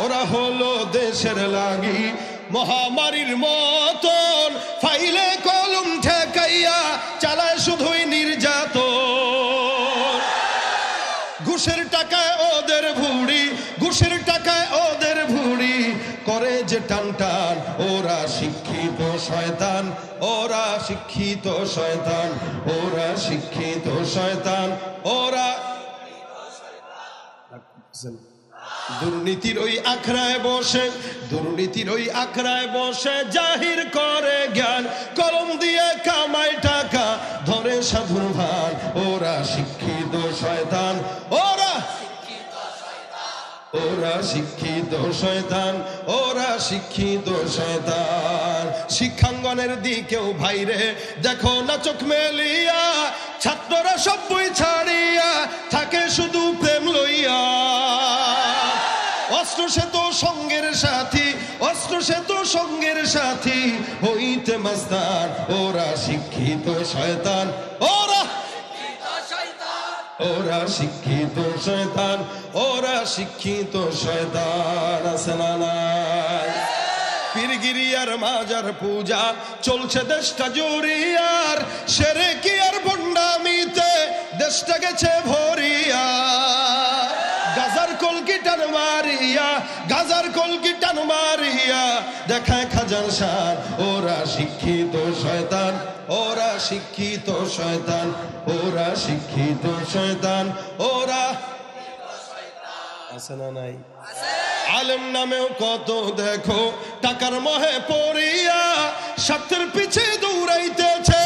ওরা হলো দেশের লাগি মহামারীর মতন, ফাইলে কলম ঠেকাইয়া চালায় শুধুই নির্যাতন। ঘুষের টাকায় ওদের ভুড়ি, ঘুষের টাকায় ওদের ভুড়ি, করে যে টান টান। ওরা শিক্ষিত শয়তান, ওরা শিক্ষিত শয়তান, ওরা শিক্ষিত শয়তান, ওরা দুর্নীতির ওই আখড়ায় বসে, দুর্নীতির ওই আখড়ায় বসে জাহির করে জ্ঞান, কলম দিয়ে কামায় টাকা ধরে সাধুর ভান। ওরা শিক্ষিত শয়তান, ওরা ওরা শিক্ষিত শয়তান, ওরা শিক্ষিত শয়তান। শিক্ষাঙ্গনের দিকেও ভাইরে দেখো না চোখ মেলিয়া, ছাত্ররা সব বই ছাড়িয়া থাকে শুধু প্রেম লইয়া। অস্ত্র সে তো সঙ্গের সাথী, অস্ত্র সে তো সঙ্গের সাথী, হইতে মাস্তান। ওরা শিক্ষিত শয়তান, ওরা ওরা শিক্ষিত শয়তান, ওরা শিক্ষিত শয়তান। আছে না নাই? পীরগিরিয়ার মাজার পূজা চলছে দেশটা জুড়িয়ার, সেরে কি আর ভণ্ডামিতে দেশটা গেছে ভরিয়া। গাজার কলকি টান মারিয়া, গাজার কলকি টান মারিয়া দেখায় খাজার শান। ওরা শিক্ষিত শয়তান, ওরা শিক্ষিত শয়তান, ওরা শিক্ষিত শয়তান, ওরা আছে না নাই? আলেম নামেও কত দেখো টাকার মোহে পড়িয়া, স্বার্থের পিছে দৌড়াইতেছে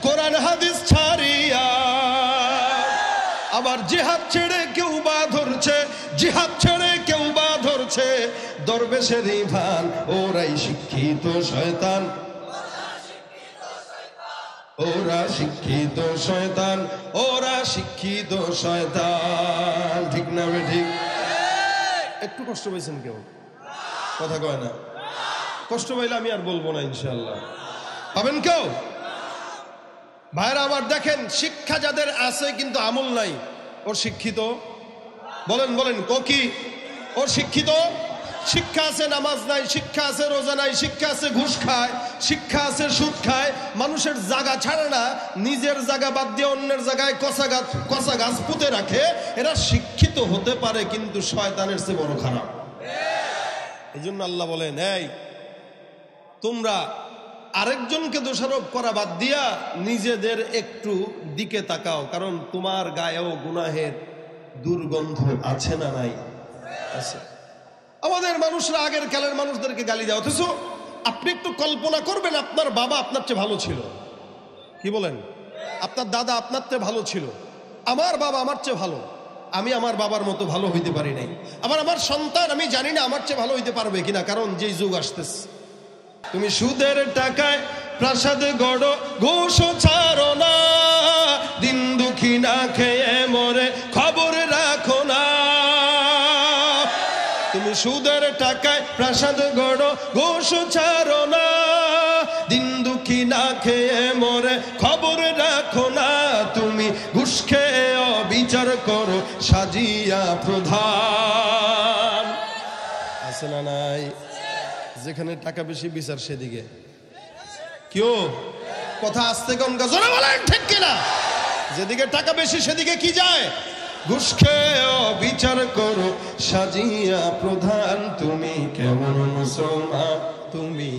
কোরআন হাদিস ছাড়িয়া। আবার জিহাদ ছেড়ে কেউ বা ধরছে, জিহাদ ছেড়ে কেউ বা ধরছে দরবেশেরই ভান। ওরাই শিক্ষিত শয়তান, ওরা শিক্ষিত শয়তান, ওরা শিক্ষিত শয়তান। ঠিক না বে ঠিক? একটু কষ্ট পাইছেন কেউ? কথা কয় না? কষ্ট পাইলে আমি আর বলবো না ইনশাআল্লাহ। পাবেন কেউ? ভাইরা আবার দেখেন, শিক্ষা যাদের আছে কিন্তু আমল নাই, ওর শিক্ষিত? বলেন বলেন কি ওর শিক্ষিত? শিক্ষা আছে নামাজ নাই, শিক্ষা আছে রোজা নাই, শিক্ষা আছে ঘুষ খায়, শিক্ষা আছে সুদ খায়, মানুষের জায়গা ছাড়ে না, নিজের জায়গা বাদ দিয়ে অন্যের জায়গায় কচা গাছ পুঁতে রাখে। এরা শিক্ষিত হতে পারে কিন্তু শয়তানের চেয়ে বড় খারাপ। এই জন্য আল্লাহ বলেন, এই তোমরা আরেকজনকে দোষারোপ করা বাদ দিয়া নিজেদের একটু দিকে তাকাও, কারণ তোমার গায়েও গুনাহের দুর্গন্ধ আছে না নাই? আছে। আমাদের মানুষরা আগের কালের মানুষদেরকে গালি দেয়, অথচ আপনি একটু কল্পনা করবেন আপনার বাবা আপনার চেয়ে ভালো ছিল। কি বলেন? আপনার দাদা আপনার চেয়ে ভালো ছিল, আমার বাবা আমার চেয়ে ভালো, আমি আমার বাবার মতো ভালো হইতে পারি নাই। আবার আমার সন্তান আমি জানি না আমার চেয়ে ভালো হইতে পারবে কিনা, কারণ যে যুগ আসতেছে। তুমি সুদের টাকায় প্রাসাদ গড়ো, ঘুষ ছাড়ো না, দিন দুঃখী না খেয়ে মরে খবর রাখো না। তুমি সুদের টাকায় প্রাসাদ গড়ো, ঘুষ ছাড়ো না, দিন দুঃখী না খেয়ে মরে খবর রাখো না। তুমি ঘুষ খেয়ে অবিচার করো সাজিয়া প্রধান। আছে না নাই? যেখানে টাকা বেশি বিচার সেদিকে। কেউ কথা আসতে কম জোরে বলেন ঠিক কিনা? যেদিকে টাকা বেশি সেদিকে কি যায়? ঘুষ খেয়ে বিচার করো সাজিয়া প্রধান। তুমি কেমন মুসলমান? তুমি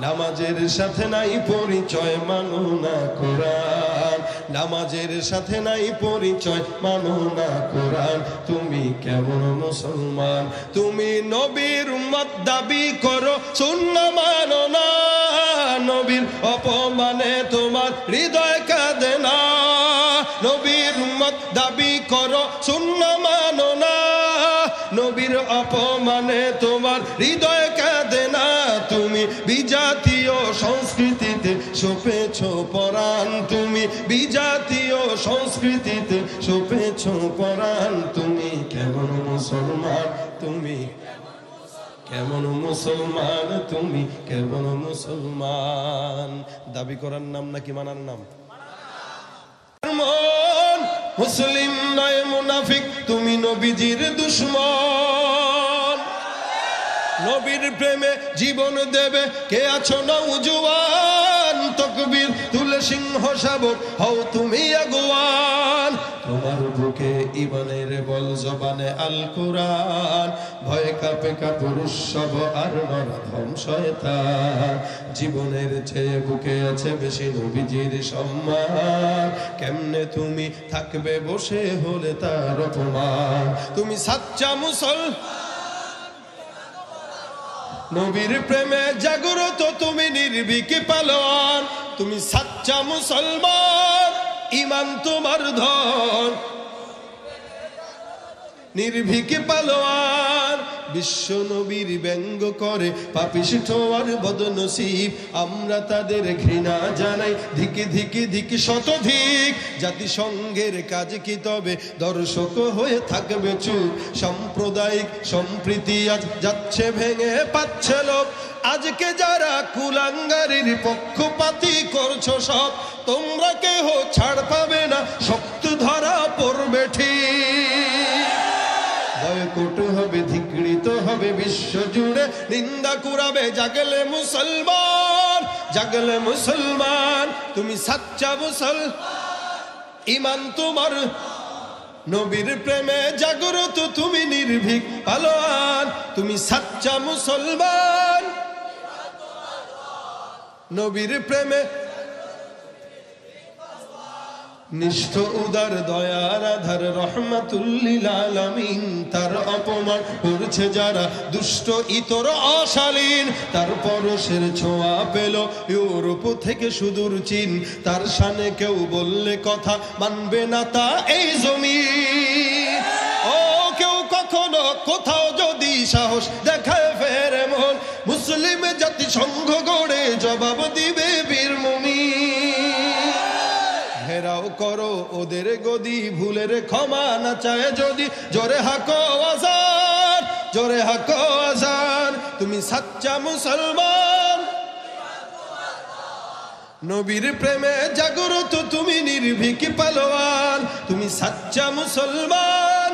নামাজের সাথে নাই পরিচয়, মানো না কোরআন। নামাজের সাথে নাই পরিচয়, মানো না কোরআন। তুমি কেমন মুসলমান? তুমি নবীর উম্মত দাবি করো, সুন্নাহ মানো না। নবীর অপমানে তোমার হৃদয় কাঁদে না। নবীর উম্মত দাবি করো, সুন্নাহ মানো না। নবীর অপমানে তোমার হৃদয় কাঁদে না। তুমি বিজাতীয় সংস্কৃতিতে সপেছ পরাণ। তুমি বিজাতীয় সংস্কৃতিতে সপেছ পরাণ। তুমি কেমন মুসলমান? তুমি কেমন মুসলমান? তুমি কেমন মুসলমান? দাবি করার নাম নাকি মানার নাম? মুসলিম নয় মুনাফিক, তুমি নবীজির দুশমন। নবীর প্রেমে জীবন দেবে কে আছো নওজোয়ান, তকবীর তুলে সিংহ শাবক হও তুমি আগুয়ান। তোমার বুকে ঈমানের বল, জবানে আল কুরআন, ভয়ে কাঁপে কাপুরুষ সব আর নরধম শয়তান। জীবনের চেয়ে বুকে আছে বেশি নবীজির সম্মান, কেমনে তুমি থাকবে বসে হলে তার অপমান। তুমি সাচ্চা মুসলমান, নবীর প্রেমে জাগ্রত তুমি নির্ভীক পালোয়ান। তুমি সাচ্চা মুসলমান, ঈমান তোমার ধন, নির্ভীক পালোয়ান। বিশ্ব নবীর ব্যঙ্গ করে পাপিষ্ঠ আর বদনসিব, আমরা তাদের ঘৃণা জানাই ধিকি ধিকি ধিকি শতধিক। জাতিসংঘের কাজ কি তবে দর্শক হয়ে থাকবে চুপ, সাম্প্রদায়িক সম্প্রীতি আজ যাচ্ছে ভেঙে পাচ্ছে লোক। আজকে যারা কুলাঙ্গারের পক্ষপাতী করছো সব, তোমরা কেহ ছাড় পাবে না, শক্ত ধরা পড়বে ঠিক। বয়কট হবে, ধিকৃত হবে বিশ্ব জুড়ে, নিন্দা কুরাবে জাগলে মুসলমান, জাগলে মুসলমান। তুমি সাচ্চা মুসলমান, ঈমান তোমার, নবীর প্রেমে জাগ্রত তুমি নির্ভীক পালোয়ান। তুমি সাচ্চা মুসলমান, নবীর প্রেমে নিষ্ঠ উদার দয়ার আধার রহমাতুল্লিল আলামিন। তার অপমান করছে যারা দুষ্ট ইতর অশালীন, তার পরশের ছোঁয়া পেল ইউরোপ থেকে সুদূর চীন। তার শানে কেউ বললে কথা মানবে না তা এই জমিন। ও কেউ কখনো কোথাও যদি সাহস দেখায় ফেরে মন, মুসলিম জাতিসংঘ গড়ে জবাব দিবে বীর মুমিন। ঘেরাও করো ওদের গদি, ভুলের ক্ষমা না চায় যদি, জোরে হাকো আজান, জোরে হাকো আজান। তুমি সাচ্চা মুসলমান, নবীর প্রেমে জাগ্রত তুমি নির্ভীক পালোয়ান। তুমি সাচ্চা মুসলমান,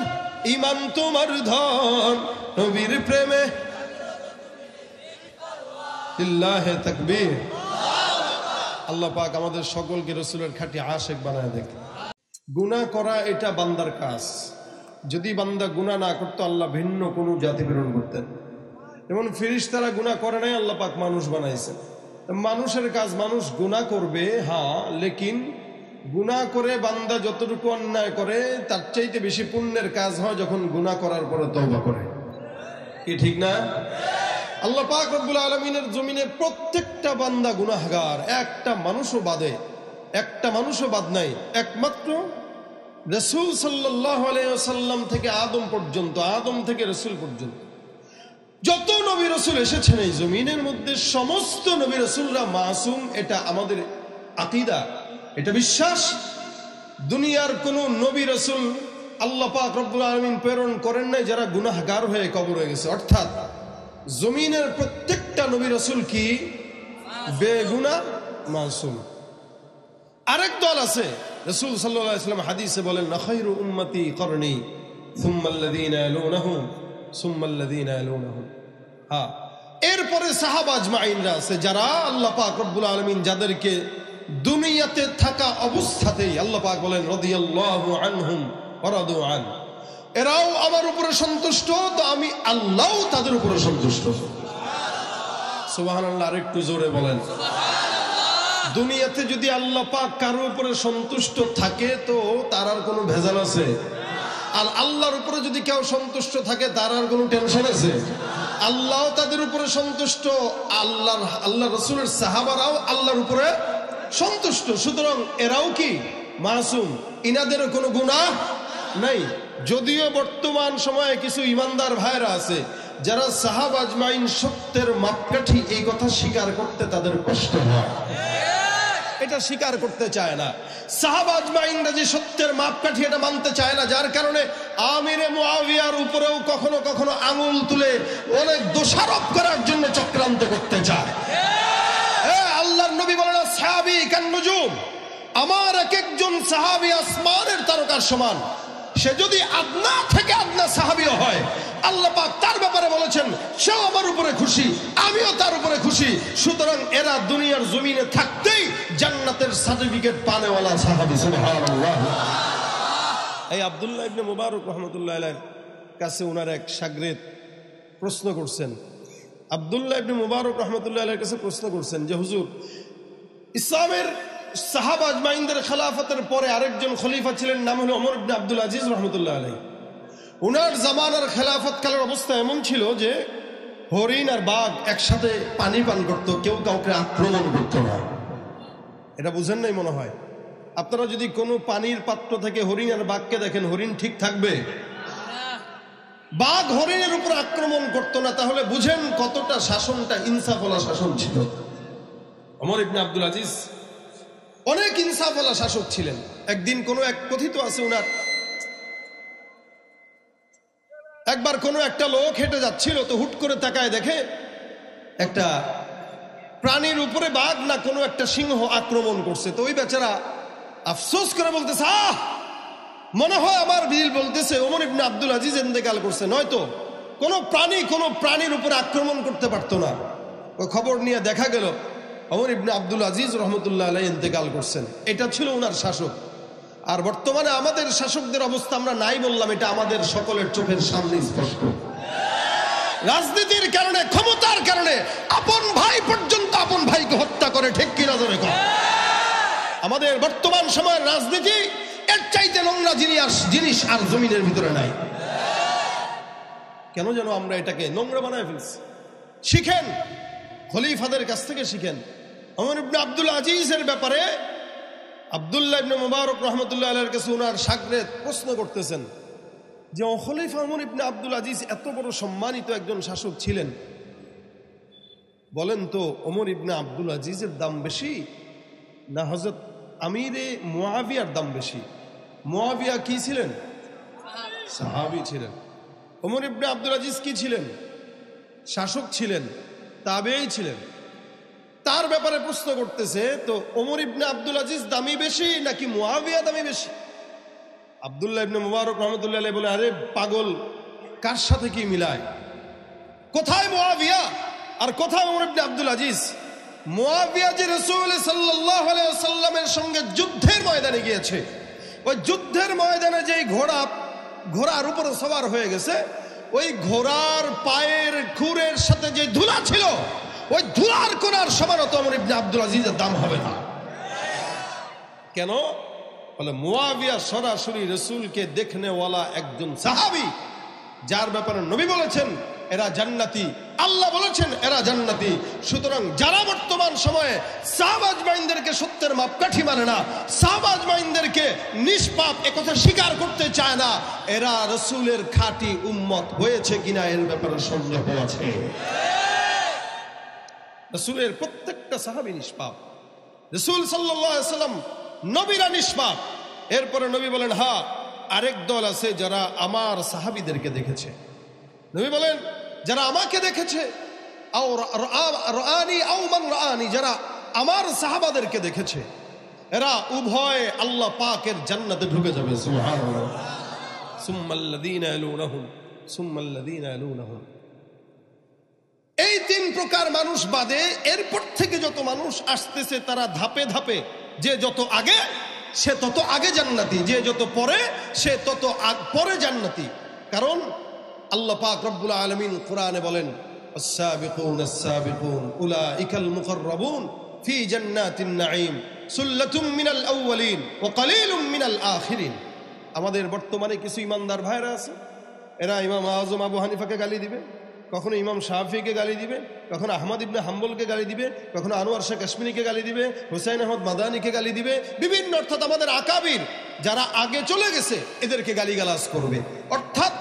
ঈমান তোমার ধন, নবীর প্রেমে লিল্লাহি তাকবীর। আল্লাহ পাক আমাদের সকলকে রাসূলের খাঁটি আশিক বানায় দেখে। গুনাহ করা এটা বান্দার কাজ, যদি বান্দা গুনাহ না করতো আল্লাহ ভিন্ন কোনো জাতি প্রেরণ করতেন। যেমন ফেরেশতারা গুনাহ করে নাই, আল্লাহ পাক মানুষ বানাইছেন। মানুষের কাজ, মানুষ গুনাহ করবে হ্যাঁ, লেকিন গুনাহ করে বান্দা যতটুকু অন্যায় করে তার চাইতে বেশি পুণ্যের কাজ হয় যখন গুনাহ করার পরে তওবা করে। কি ঠিক না? আল্লাহ পাক রব্বুল আলামিনের জমিনে প্রত্যেকটা বান্দা গুনাহগার, একটা মানুষও বাদে, একটা মানুষও বাদ নাই। একমাত্র রাসূল সাল্লাল্লাহু আলাইহি ওয়াসাল্লাম থেকে আদম পর্যন্ত, আদম থেকে রাসূল পর্যন্ত যত নবী রাসূল এসেছেন এই জমিনের মধ্যে, সমস্ত নবী রাসূলরা মাসুম। এটা আমাদের আকীদা, এটা বিশ্বাস। দুনিয়ার কোন নবী রাসূল আল্লাহ পাক রব্বুল আলামিন প্রেরণ করেন নাই যারা গুনাহগার হয়ে কবর হয়ে গেছে। অর্থাৎ জমিনের প্রত্যেকটা নবী রাসূল কি বেগুনাহ, মাসুম। আরেক দল আছে, রাসূল সাল্লাল্লাহু আলাইহি ওয়াসাল্লাম হাদিসে বলেন, খায়রু উম্মতি করনি সুম্মা আল্লাযীনা ইয়ালুনাহুম সুম্মা আল্লাযীনা ইয়ালুনাহুম। হ্যাঁ, এরপরে সাহাবা আজমাইনরা আছে যারা আল্লাহ পাক রব্বুল আলামিন যাদেরকে দুনিয়াতে থাকা অবস্থাতেই আল্লাহ পাক বলেন রাদিয়াল্লাহু আনহুম ওয়া রাদু আন, এরাও আমার উপরে সন্তুষ্ট, তো আমি আল্লাহও তাদের উপরে সন্তুষ্ট। সুবহানাল্লাহ, আরেকটু জোরে বলেন সুবহানাল্লাহ। দুনিয়াতে যদি আল্লাহ পাক কারো উপরে সন্তুষ্ট থাকে তো তার আর কোনো ভেজাল আছে? আর আল্লাহর উপরে যদি কেউ সন্তুষ্ট থাকে তার আর কোনো টেনশন আছে? আল্লাহ তাদের উপরে সন্তুষ্ট, আল্লাহ রাসূলের সাহাবারাও আল্লাহর উপরে সন্তুষ্ট। সুতরাং এরাও কি মাসুম, ইনাদেরও কোনো গুনাহ নাই। যদিও বর্তমান সময়ে কিছু ইমানদার ভাইরা আছে যারা সাহাবা আজমাইন সত্যের মাপকাঠি, এই কথা স্বীকার করতে তাদের কষ্ট হয়, এটা স্বীকার করতে চায় না। সাহাবা আজমাইনরা যে সত্যের মাপকাঠি এটা মানতে চায় না, যার কারণে আমিরে মুআবিয়ার উপরেও কখনো কখনো আঙুল তুলে অনেক দোষারোপ করার জন্য চক্রান্ত করতে চায়। আল্লাহর নবী বলেন সাহাবী কান নুজুম, আমার এক একজন সাহাবী আসমানের তারকার সমান। সে যদি আদনা থেকে আদনা সাহাবীও হয়, আল্লাহ পাক তার ব্যাপারে বলেছেন সেও আমার আমার উপরে খুশি, আমিও তার উপরে খুশি। সুতরাং এরা দুনিয়ার জমিনে থাকতেই জান্নাতের সার্টিফিকেট পানেওয়ালা সাহাবী। সুবহানাল্লাহ। এই আব্দুল্লাহ ইবনে মুবারক রাহমাতুল্লাহ আলাইহির কাছে ওনার এক শাগরেদ প্রশ্ন করছেন। আব্দুল্লাহ ইবনে মুবারক রাহমাতুল্লাহ আলাইহির কাছে প্রশ্ন করছেন যে হুজুর, ইসলামের সাহাবা আজমাইনদের খেলাফতের পরে আরেকজন খলিফা ছিলেন, নাম হলো ওমর ইবনে আব্দুল আজিজ রাহমাতুল্লাহ আলাইহি। উনার জামানার খেলাফত কালের অবস্থা এমন ছিল যে হরিণ আর বাঘ একসাথে পানি পান করত, কেউ কাউকে আক্রমণ করত না। এটা বুঝেন নাই মনে হয়। আপনারা যদি কোনো পানির পাত্র থেকে হরিণ আর বাঘকে দেখেন, হরিণ ঠিক থাকবে? বাঘ হরিণের উপর আক্রমণ করতো না। তাহলে বুঝেন কতটা শাসনটা ইনসাফওয়ালা শাসন ছিল। ওমর ইবনে আব্দুল আজিজ অনেক ইনসাফওয়ালা শাসক ছিলেন। একদিন কোন এক কথিত আছে উনার, একবার কোন একটা লোক হেঁটে যাচ্ছিল, তো হুট করে তাকায় দেখে একটা প্রাণীর উপরে বাঘ না কোনো একটা সিংহ আক্রমণ করছে। তো ওই বেচারা আফসোস করে বলতেছে, মনে হয় আমার বিল বলতেছে ওমর ইবনে আব্দুল আজিজ ইন্তেকাল করছে, নয়তো কোনো প্রাণীর উপরে আক্রমণ করতে পারতো না। ওই খবর নিয়ে দেখা গেল ওমর ইবনে আব্দুল আজিজ রহমতুল্লাহ আলাইহি ইন্তেকাল করছেন। এটা ছিল ওনার শাসক। আর বর্তমানে আমাদের শাসকদের অবস্থা আমরা নাই বললাম, এটা আমাদের সকলের চোখের সামনে স্পষ্ট। রাজনীতির কারণে, ক্ষমতার কারণে আপন ভাই পর্যন্ত আপন ভাইকে হত্যা করে, ঠিক কিনা জোরে কর। আমাদের বর্তমান সময়ের রাজনীতি এর চাইতে নোংরা জিনিস আর জমিনের ভিতরে নাই। কেন যেন আমরা এটাকে নোংরা বানায় ফেলছি। শিখেন, খলিফাদের কাছ থেকে শিখেন। ওমর ইবনে আব্দুল আজিজের ব্যাপারে আব্দুল্লাহ ইবনে মুবারক রাহমাতুল্লাহ আলাইহির কাছে ওনার শাগরেদ প্রশ্ন করতেছেন যে খলিফা ওমর ইবনে আব্দুল আজিজ এত বড় সম্মানিত একজন শাসক ছিলেন, বলেন তো ওমর ইবনে আব্দুল আজিজের দাম বেশি না হযরত আমিরে মুআবিয়ার দাম বেশি? মুআবিয়া কি ছিলেন? সাহাবী ছিলেন। ওমর ইবনে আব্দুল আজিজ কি ছিলেন? শাসক ছিলেন, তাবেঈ ছিলেন। তার ব্যাপারে প্রশ্ন করতেছে, তো ওমর ইবনে আব্দুল আজিজ দামি বেশি নাকি মুআবিয়া দামি বেশি? আব্দুল্লাহ ইবনে মুবারক রাহমাতুল্লাহ আলাইহি বলে, আরে পাগল, কার সাথে কি মিলায়? কোথায় মুআবিয়া আর কোথায় ওমর ইবনে আব্দুল আজিজ? মুআবিয়া যে রাসূল সাল্লাল্লাহু আলাইহি ওয়াসাল্লামের সঙ্গে যুদ্ধের ময়দানে গিয়েছে, ওই যুদ্ধের ময়দানে যেই ঘোড়ার উপরে সওয়ার হয়ে গেছে, ওই ঘোড়ার পায়ের খুরের সাথে যে ধুলা ছিল, ওই ধুলার কোনার সমান তো ওমর ইবনে আব্দুল আজিজের দাম হবে না। কেন? বলে মুআবিয়া সরাসরি রাসূলকে দেখনেওয়ালা একজন সাহাবী, যার ব্যাপারে নবী বলেছেন এরা জান্নাতি, আল্লাহ বলেছেন এরা জান্নাতি। সুতরাং যারা বর্তমান সময়ে সাহাবা আজমাইনদেরকে সত্যের মাপকাঠি মানে না, সাহাবা আজমাইনদেরকে নিষ্পাপ একথা স্বীকার করতে চায় না, এরা রাসূলের খাঁটি উম্মত হয়েছে কিনা এর ব্যাপারে সন্দেহ আছে। রাসূলের প্রত্যেকটা সাহাবী নিষ্পাপ। রাসূল সাল্লাল্লাহু আলাইহি ওয়াসাল্লাম নবীরা নিষ্পাপ। এরপরে নবী বলেন, হ্যাঁ আরেক দল আছে যারা আমার সাহাবীদেরকে দেখেছে। নবী বলেন, যারা আমাকে দেখেছে, যারা আমার সাহাবাদেরকে দেখেছে, এরা উভয় আল্লাহ পাকের জান্নাতে ঢুকে যাবে। সুবহানাল্লাহ। সুম্মাল্লাযীনা ইয়ালুনাহুম সুম্মাল্লাযীনা ইয়ালুনাহুম। এই তিন প্রকার মানুষ বাদে এরপর থেকে যত মানুষ আসতেছে, তারা ধাপে ধাপে, যে যত আগে সে তত আগে জান্নাতি, যে যত পরে সে তত পরে জান্নাতি। কারণ আল্লাহ পাক রব্বুল আলামিন কোরআনে বলেন, আস-সাবিকুন আস-সাবিকুন উলাইকাল মুকাররাবুন ফি জান্নাতিন নাঈম সুল্লাতুম মিনাল আউয়ালিন ওয়া কালিলুম মিনাল আখিরিন। আমাদের বর্তমানে কিছু ইমানদার ভাইরা আছে, এরা ইমাম আযম আবু হানিফাকে গালি দিবে, কখনো ইমাম শাফিকে গালি দিবে, কখনো আহমদ ইবনে হাম্বলকে গালি দিবে, কখনো আনোয়ার শাহ কাশ্মীরিকে গালি দিবে, হুসাইন আহমদ মাদানিকে গালি দিবে, বিভিন্ন অর্থাৎ আমাদের আকাবির যারা আগে চলে গেছে এদেরকে গালিগালাজ করবে। অর্থাৎ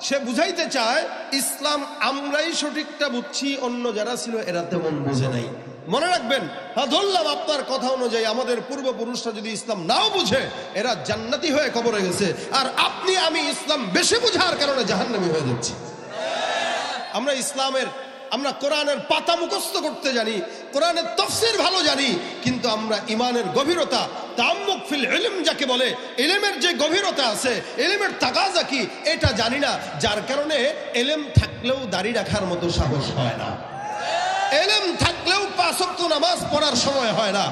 সে বুঝাইতে চায় ইসলাম আমরাই সঠিকটা বুঝছি, অন্য যারা ছিল এরা তেমন বুঝে নাই। মনে রাখবেন, হ্যাঁ ধরলাম আপনার কথা অনুযায়ী আমাদের পূর্বপুরুষরা যদি ইসলাম নাও বুঝে, এরা জান্নাতি হয়ে কবরে গেছে, আর আপনি আমি ইসলাম বেশি বুঝার কারণে জাহান্নামী হয়ে যাচ্ছি। আমরা কোরআনের পাতা মুখস্থ করতে জানি, কোরআনের তাফসীর ভালো জানি, কিন্তু আমরা ইমানের গভীরতা, তাআম্মুক ফিল ইলম যাকে বলে, ইলমের যে গভীরতা আছে, ইলমের তাকাজা কি এটা জানি না। যার কারণে ইলম থাকলেও দাড়ি রাখার মতো সাহস হয় না, ইলম থাকলেও 5 ওয়াক্ত নামাজ পড়ার সময় হয় না,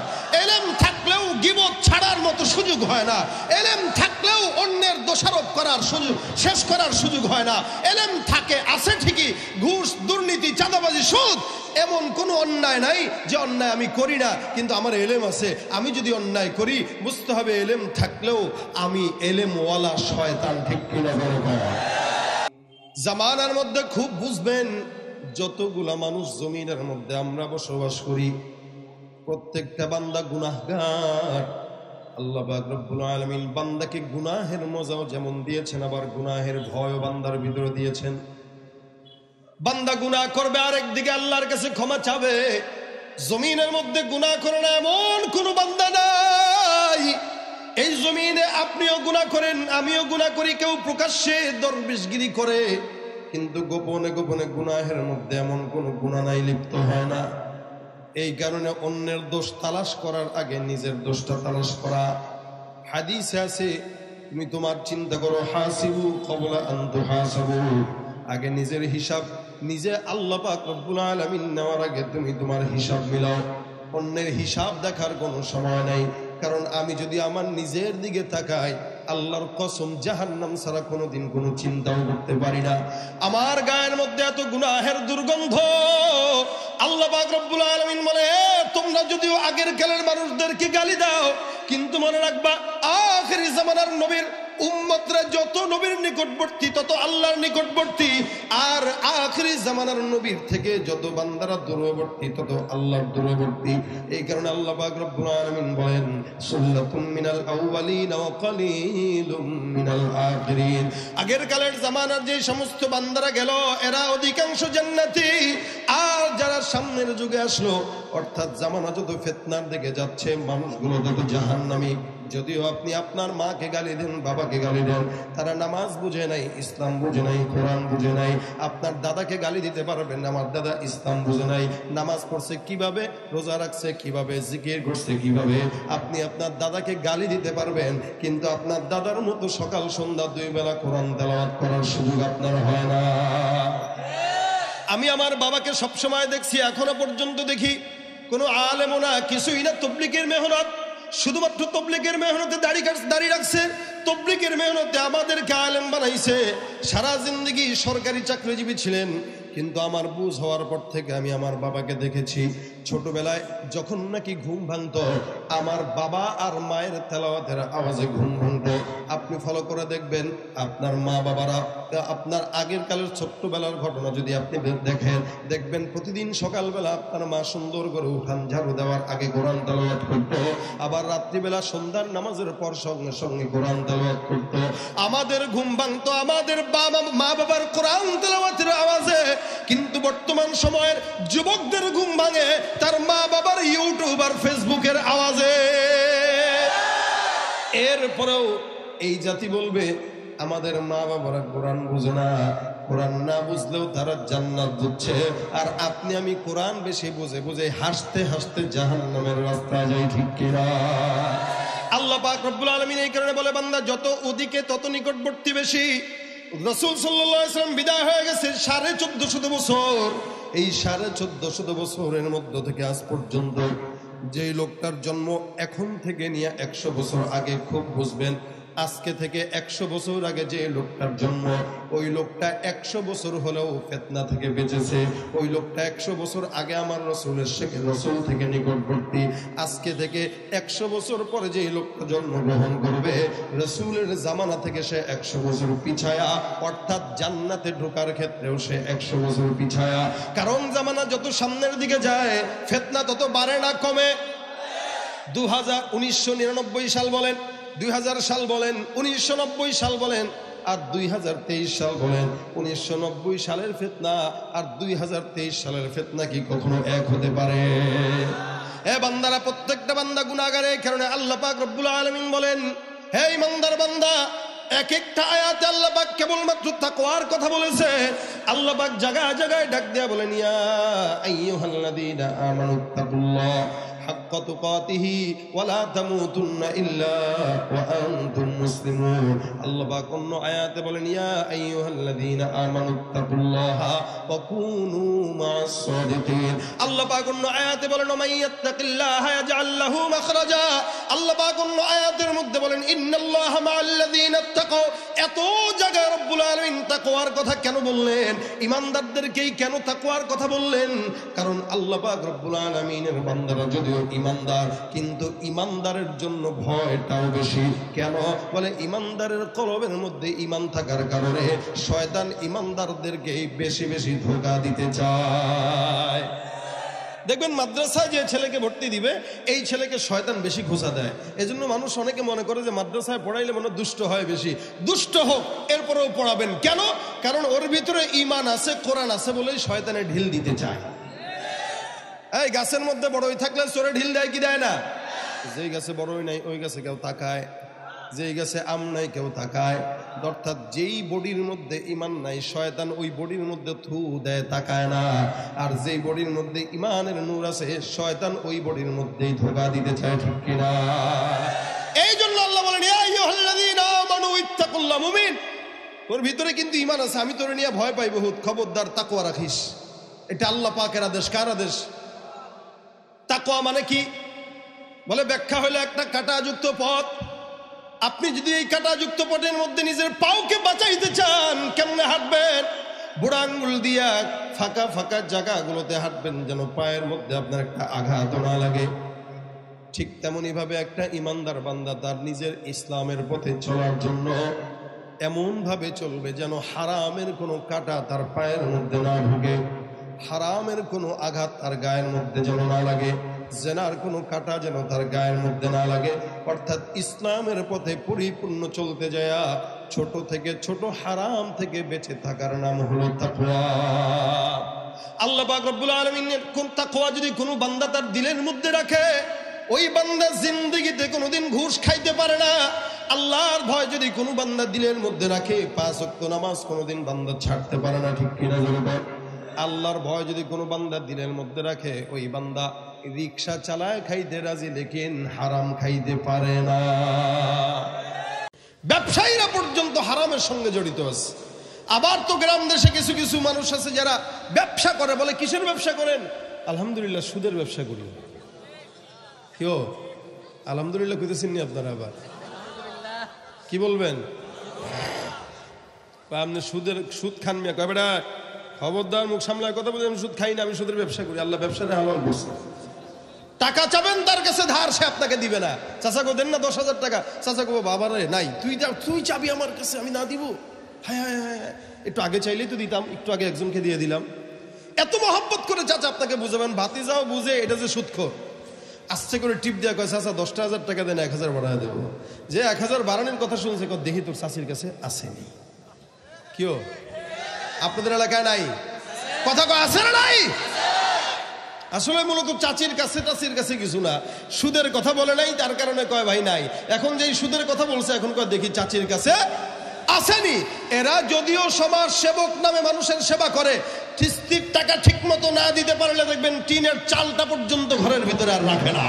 ইলম থাকলেও গীবত ছাড়ার মতো সুযোগ হয় না, ইলম থাকলেও অন্যের দোষারোপ করার সুযোগ, শেষ করার সুযোগ হয় না। ইলম থাকে আছে ঠিকই, ঘুষ, দুর্নীতি, চাঁদাবাজি, সুদ, এমন কোনো অন্যায় নাই যে অন্যায় আমি করি না, কিন্তু আমার ইলম আছে। আমি যদি অন্যায় করি বুঝতে হবে ইলম থাকলেও আমি ইলমওয়ালা শয়তান, ঠিক কিনা বলো? জামানার মধ্যে খুব বুঝবেন, যতগুলা মানুষ জমিনের মধ্যে আমরা বসবাস করি প্রত্যেকটা বান্দা গুনাহগার। আল্লাহ পাক রব্বুল আলামিন বান্দাকে গুনাহের মজাও যেমন দিয়েছেন, আবার গুনাহের ভয়ও বান্দার ভিতরে দিয়েছেন। বান্দা গুনাহ করবে, আরেকদিকে আল্লাহর কাছে ক্ষমা চাবে। জমিনের মধ্যে গুনাহ করে না এমন কোন বান্দা নাই। এই জমিনে আপনিও গুনাহ করেন, আমিও গুনাহ করি, কেউ প্রকাশ্যে দরবেশগিরি করে, কিন্তু গোপনে গোপনে গুনাহের মধ্যে এমন কোন গুনাহ নাই লিপ্ত হয় না। এই কারণে অন্যের দোষ তালাশ করার আগে নিজের দোষটা তালাশ করা। হাদিসে আছে, তুমি তোমার চিন্তা করো, হাসিবু ক্বাবলা আন তুহাসাবু, আগে নিজের হিসাব নিজে আল্লাহ পাক রব্বুল আলামিন নেওয়ার আগে তুমি তোমার হিসাব মিলাও। অন্যের হিসাব দেখার কোনো সময় নাই, কারণ আমি যদি আমার নিজের দিকে তাকাই, আল্লাহর কসম জাহান্নাম ছাড়া কোনোদিন কোনো চিন্তাও করতে পারি না। আমার গায়ের মধ্যে এত গুনাহের দুর্গন্ধ। আল্লাহ পাক রব্বুল আলামিন বলে, তোমরা যদিও আগের কালের মানুষদেরকে গালি দাও, কিন্তু মনে রাখবা আখিরি জামানার নবীর উম্মতরা যত নবীর নিকটবর্তী তত আল্লাহর নিকটবর্তী, আর আখিরি জামানার নবীর থেকে যত বান্দারা দূরবর্তী তত আল্লাহর দূরবর্তী। এই কারণে আল্লাহ পাক রব্বুল আলামিন বলেন, সুল্লাতুম মিনাল আউয়ালিন ওয়া কালিলুম মিনাল আখিরিন। আগের কালের জামানার যে সমস্ত বান্দারা গেল এরা অধিকাংশ জান্নাতি, আর যারা সামনের যুগে আসলো, অর্থাৎ জামানা যত ফিতনার দিকে যাচ্ছে, মানুষগুলো তত জাহান্নামী। যদিও আপনি আপনার মাকে গালি দেন, বাবাকে গালি দেন, তারা নামাজ বুঝে নাই, ইসলাম বুঝে নাই, কোরআন বুঝে নাই। আপনার দাদাকে গালি দিতে পারবেন, আমার দাদা ইসলাম বুঝে নাই, নামাজ পড়ছে কিভাবে, রোজা রাখছে কিভাবে, জিকির করছে কিভাবে। আপনি আপনার দাদাকে গালি দিতে পারবেন, কিন্তু আপনার দাদার মতো সকাল সন্ধ্যা 2 বেলা কোরআন তেলাওয়াত করার সুযোগ আপনার হয় না। আমি আমার বাবাকে সবসময় দেখছি, এখনো পর্যন্ত দেখি, কোনো আলেমও না, কিছুই না, তবলিগের মেহনত, শুধুমাত্র তবলিগের মেহনতে দাড়ি রাখছে, তবলিগের মেহনতে আমাদেরকে আলেম বানাইছে। সারা জিন্দেগি সরকারি চাকরিজীবী ছিলেন, কিন্তু আমার বুঝ হওয়ার পর থেকে আমি আমার বাবাকে দেখেছি, ছোটবেলায় যখন নাকি ঘুম ভাঙতো, আমার বাবা আর মায়ের তেলাওয়াতের আওয়াজে ঘুম ভাঙতো। আপনি ফলো করে দেখবেন, আপনার মা বাবারা, আপনার আগের কালের ছোট্টবেলার ঘটনা যদি আপনি দেখেন, দেখবেন প্রতিদিন সকালবেলা আপনার মা সুন্দর করে উঠান ঝাড়ু দেওয়ার আগে কোরআন তেলাওয়াত করতো, আবার রাত্রিবেলা সন্ধ্যার নামাজের পর সঙ্গে সঙ্গে কোরআন তেলাওয়াত করতো। আমাদের ঘুম ভাঙতো আমাদের মা বাবার কোরআন তেলাওয়াতের আওয়াজে, কিন্তু বর্তমান সময়ের যুবকদের ঘুম ভাঙে তার মা বাবার ইউটিউব আর ফেসবুকের আওয়াজে। এরপরেও এই জাতি বলবে আমাদের মা বাবারা কোরআন বুঝে না, কোরআন না বুঝলেও তারা জান্নাত বুঝছে, আর আপনি আমি কোরআন বেশি বুঝে বুঝে হাসতে হাসতে জাহান্নামের রাস্তায় যাই, ঠিক কিনা? আল্লাহ পাক রব্বুল আলামিন এই কারণে বলে, বান্দা যত ওদিকে তত নিকটবর্তী বেশি। রাসূল সাল্লাল্লাহু আলাইহি ওয়াসাল্লাম বিদায় হয়ে গেছে 1450 বছর। এই 1450 বছরের মধ্য থেকে আজ পর্যন্ত যে লোকটার জন্ম এখন থেকে নিয়ে 100 বছর আগে, খুব বুঝবেন, আজকে থেকে 100 বছর আগে যে লোকটার জন্ম, ওই লোকটা 100 বছর হলেও ফিতনা থেকে বেঁচেছে। ওই লোকটা 100 বছর আগে আমার রসুল থেকে নিকটবর্তী। আজকে থেকে 100 বছর পরে যে লোকটা জন্মগ্রহণ করবে, রসুলের জামানা থেকে সে 100 বছর পিছায়া, অর্থাৎ জান্নাতে ঢোকার ক্ষেত্রেও সে 100 বছর পিছায়া। কারণ জামানা যত সামনের দিকে যায়, ফিতনা তত বাড়ে না কমে। 1999 সাল বলেন, 2000 সাল বলেন, 1990 সাল বলেন, আর 2023 সাল বলেন, 1990 সালের ফিতনা আর 2023 সালের ফিতনা কি কখনো এক হতে পারে? এ বান্দারা, প্রত্যেকটা বান্দা গুনাহগার। এই কারণে আল্লাহ পাক রব্বুল আলামিন বলেন, হে ইমানদার বান্দা, এক একটা আয়াতে আল্লাহ পাক কেবলমাত্র তাকওয়ার কথা বলেছে। আল্লাহ পাক জায়গায় জায়গায় ডাক দিয়া বলেন, ইয়া আইয়ুহাল্লাযীনা আমানুত্তাকুল্লাহ হাক্কা তুকাতিহি ওয়া লা তামুতুন্না ইল্লা ওয়া আনতুম মুসলিমুন। আল্লাহ পাক অন্য আয়াতে বলেন, ইয়া আইয়ুহাল্লাযীনা আমানুত্তাকুল্লাহা ওয়া কুনু মা'আস সাদিকিন। আল্লাহ পাক অন্য আয়াতে বলেন, ওয়া মাইয়াত্তাকিল্লাহা ইয়াজআল লাহু মাখরাজা। আল্লাহ পাক অন্য আয়াতের মধ্যে বলেন, ইন্নাল্লাহা মা'আল্লাযীনা ইত্তাকাও। এত জায়গায় রব্বুল আলামিন তাকওয়ার কথা কেন বললেন? ঈমানদারদেরকেই কেন তাকওয়ার কথা বললেন? কারণ আল্লাহ পাক রব্বুল আলামিনের বান্দারা যদিও ঈমানদার, কিন্তু ঈমানদারের জন্য ভয়টাও বেশি। কেন? বলে ঈমানদারের কলবের মধ্যে ঈমান থাকার কারণে শয়তান ঈমানদারদেরকে বেশি বেশি ধোঁকা দিতে চায়। দেখবেন মাদ্রাসায় যে ছেলেকে ভর্তি দিবে, এই ছেলেকে শয়তান বেশি ঘুষা দেয়। এজন্য মানুষ অনেকে মনে করে যে মাদ্রাসায় পড়াইলে মনে দুষ্ট হয় বেশি। দুষ্ট হোক, এরপরেও পড়াবেন। কেন? কারণ ওর ভিতরে ঈমান আছে, কোরআন আছে বলেই শয়তানে ঢিল দিতে চায়। এই গাছের মধ্যে বড়ই থাকলে চোরে ঢিল দেয় কি দেয় না? যেই গাছে বড়ই নাই ওই গাছে কেউ তাকায়, যেই গাছে আম নাই কেউ তাকায়। অর্থাৎ যেই বডির মধ্যে ঈমান নাই, শয়তান ওই বডির মধ্যে থু দেয়, তাকায় না। আর যেই বডির মধ্যে ঈমানের নূর আছে, শয়তান ওই বডির মধ্যেই ধোঁকা দিতে চায়, ঠিক কিনা? এই জন্য আল্লাহ বলেন, ইয়া আইয়ুহাল্লাযীনা আমানু ইত্তাকুল্লাহ। মুমিন, ওর ভিতরে কিন্তু ঈমান আছে, আমি তোরে নিয়ে ভয় পাই বহুত, খবরদার তাকওয়া রাখিস। এটা আল্লাহ পাকের আদেশ। কার আদেশ? তাকওয়া মানে কি? বলে ব্যাখ্যা হলো একটা কাঁটাযুক্ত পথ। আপনি যদি এই কাঁটাযুক্ত পথের মধ্যে নিজের পাওকে বাঁচাইতে চান, কেমনে হাঁটবেন? বুড়া আঙ্গুল দিয়া ফাঁকা ফাঁকা জায়গাগুলোতে হাঁটবেন, যেন পায়ের মধ্যে আপনার একটা আঘাত না লাগে। ঠিক তেমনি ভাবে একটা ঈমানদার বান্দা তার নিজের ইসলামের পথে চলার জন্য এমন ভাবে চলবে যেন হারামের কোনো কাঁটা তার পায়ের মধ্যে না ঢুকে, হারামের কোনো আঘাত তার গায়ের মধ্যে যেন না লাগে, জেনার কোনো কাঁটা যেন তার গায়ের মধ্যে না লাগে। অর্থাৎ ইসলামের পথে পরিপূর্ণ চলতে যায়া ছোট থেকে ছোট হারাম থেকে বেঁচে থাকার নাম হলো তাকওয়া। আল্লাহ পাক রব্বুল আলামিনের কোন তাকওয়া যদি কোনো বান্দা তার দিলের মধ্যে রাখে, ওই বান্দা জিন্দেগিতে কোনোদিন ঘুষ খাইতে পারে না। আল্লাহর ভয় যদি কোনো বান্দা দিলের মধ্যে রাখে, 5 ওয়াক্ত নামাজ কোনোদিন বান্দা ছাড়তে পারে না, ঠিক কিনা? আল্লাহর ভয় যদি কোনো বান্দা দিলের মধ্যে রাখে, ওই বান্দা রিক্সা চালায় খাইতে রাজি, লেকিন হারাম খাইতে পারে না। ব্যবসায়ীরা পর্যন্ত হারামের সঙ্গে জড়িত আছে। আবার তো গ্রাম দেশে কিছু কিছু মানুষ আছে যারা ব্যবসা করে। বলে কিসের ব্যবসা করেন? আলহামদুলিল্লাহ সুদের ব্যবসা করি। কেউ আলহামদুলিল্লাহ কইতেছেন নি আপনারা? আবার কি বলবেন? আপনি সুদ খান মিয়া? কয় বেটা খবরদার, মুখ সামলায় কথা বলি, আমি সুদ খাই না, আমি সুদের ব্যবসা করি। আল্লাহ ব্যবসাটা হালাল করছে। টাকা চাবেন তার কাছে ধার, সে আপনাকে দিবে না। চাচা গো দেন না 10,000 টাকা। চাচা গো বাবা রে নাই, তুই চাবি আমার কাছে, আমি না দিব? হ্যাঁ হ্যাঁ হ্যাঁ, একটু আগে চাইলেই তো দিতাম, একটু আগে একজনকে দিয়ে দিলাম। এত মহব্বত করে চাচা আপনাকে বুঝাবেন। ভাতিজাও বুঝে এটা যে সুদখোর। আস্তে করে টিপ দেওয়া কয়, চাচা 10,000 টাকা দেন, 1,000 বাড়ায় দেবো। যে 1,000 বাড়ানোর কথা শুনছে, দেখি তোর চাচির কাছে আসেনি। কেউ আপনাদের এলাকায় নাই? কথা কয় আছে না নাই? আসলে মূলত চাচির কাছে টাচির কাছে কিছু না, সুদের কথা বলে নাই, তার কারণে কয় ভাই নাই। এখন যেই সুদের কথা বলছে, এখন কয় দেখি চাচির কাছে আসেনি। এরা যদিও সমাজ সেবক নামে মানুষের সেবা করে, কিস্তির টাকা ঠিক মতো না দিতে পারলে দেখবেন টিনের চালটা পর্যন্ত ঘরের ভিতরে আর রাখে না,